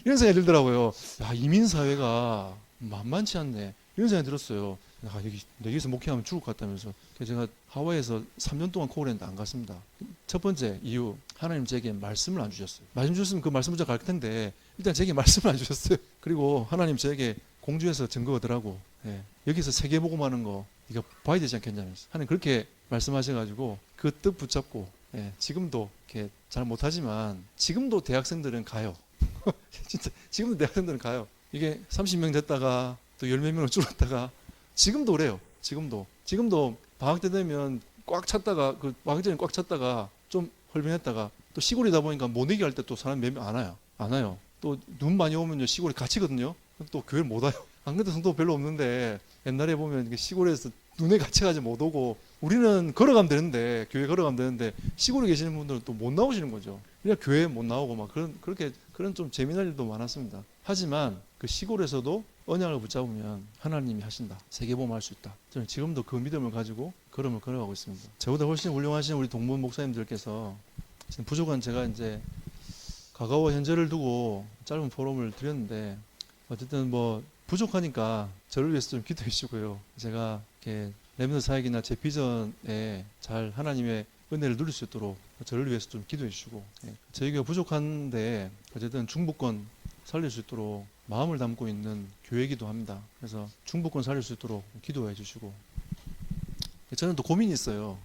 이런 생각이 들더라고요. 야, 이민사회가 만만치 않네. 이런 생각이 들었어요. 아, 여기서 목회하면 죽을 것 같다면서. 그래서 제가 하와이에서 3년 동안 코그랜드 안 갔습니다. 첫 번째 이유, 하나님 제게 말씀을 안 주셨어요. 말씀 주셨으면 그 말씀을 갈 텐데 일단 제게 말씀을 안 주셨어요. 그리고 하나님 제게 공주에서 증거 얻으라고, 예, 여기서 세계복음하는 거 이거 봐야 되지 않겠냐면서 하나님 그렇게 말씀하셔가지고 그 뜻 붙잡고, 예, 지금도 이렇게 잘 못하지만 지금도 대학생들은 가요. 진짜 지금도 대학생들은 가요. 이게 30명 됐다가 또 10몇 명으로 줄었다가 지금도 그래요. 지금도 방학 때 되면 꽉 찼다가 그 방학 전에 꽉 찼다가 좀 헐병했다가 또 시골이다 보니까 못 이기 할 때 또 사람 몇 명 안 와요. 또 눈 많이 오면요 시골이 갇히거든요. 또 교회를 못 와요. 안 그래도 성도 별로 없는데 옛날에 보면 시골에서 눈에 갇혀가지고 못 오고 우리는 걸어가면 되는데 교회 걸어가면 되는데 시골에 계시는 분들은 또 못 나오시는 거죠. 그러니까 교회 못 나오고 막 그런 좀 재미난 일도 많았습니다. 하지만 그 시골에서도 언약을 붙잡으면 하나님이 하신다. 세계복음할 수 있다. 저는 지금도 그 믿음을 가지고 걸음을 걸어가고 있습니다. 저보다 훨씬 훌륭하신 우리 동문 목사님들께서 지금 부족한 제가 이제 과거와 현재를 두고 짧은 포럼을 드렸는데 어쨌든 뭐 부족하니까 저를 위해서 좀 기도해 주시고요. 제가 이렇게 렘넌트 사역이나 제 비전에 잘 하나님의 은혜를 누릴 수 있도록 저를 위해서 좀 기도해 주시고, 예, 저희 교회가 부족한데 어쨌든 중부권 살릴 수 있도록 마음을 담고 있는 교회이기도 합니다. 그래서 중부권 살릴 수 있도록 기도해 주시고, 저는 또 고민이 있어요.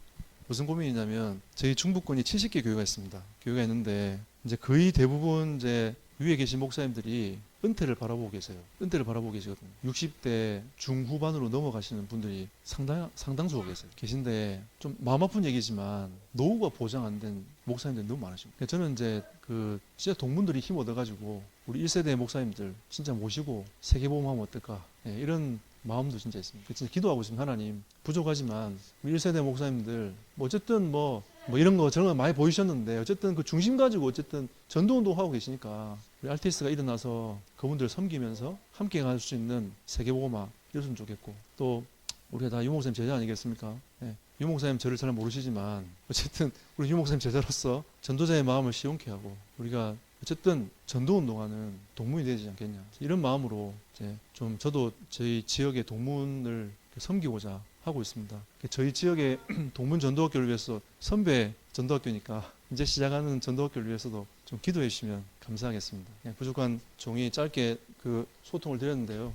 무슨 고민이냐면 저희 중부권이 70개 교회가 있습니다. 교회가 있는데 이제 거의 대부분 이제 위에 계신 목사님들이 은퇴를 바라보고 계세요. 은퇴를 바라보고 계시거든요. 60대 중후반으로 넘어가시는 분들이 상당수가 계신데 좀 마음 아픈 얘기지만 노후가 보장 안 된 목사님들이 너무 많으십니다. 저는 이제 그 진짜 동문들이 힘 얻어가지고 우리 1세대 목사님들 진짜 모시고 세계보험하면 어떨까, 예, 이런 마음도 진짜 있습니다. 진짜 기도하고 있습니다. 하나님 부족하지만 우리 1세대 목사님들 뭐 어쨌든 뭐 이런 거 저런 거 많이 보이셨는데 어쨌든 그 중심 가지고 어쨌든 전도운동 하고 계시니까 우리 RTS가 일어나서 그분들을 섬기면서 함께 갈 수 있는 세계보고마 이랬으면 좋겠고, 또 우리가 다 유목사님 제자 아니겠습니까? 예, 유목사님 저를 잘 모르시지만 어쨌든 우리 유목사님 제자로서 전도자의 마음을 시원케 하고 우리가 어쨌든 전도운동하는 동문이 되지 않겠냐, 이런 마음으로 이제 좀 저도 저희 지역의 동문을 섬기고자 하고 있습니다. 저희 지역의 동문 전도학교를 위해서 선배 전도학교니까 이제 시작하는 전도학교를 위해서도 좀 기도해 주시면 감사하겠습니다. 부족한 종이 짧게 그 소통을 드렸는데요.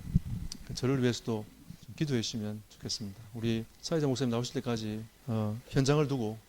저를 위해서도 좀 기도해 주시면 좋겠습니다. 우리 사회자 목사님 나오실 때까지 현장을 두고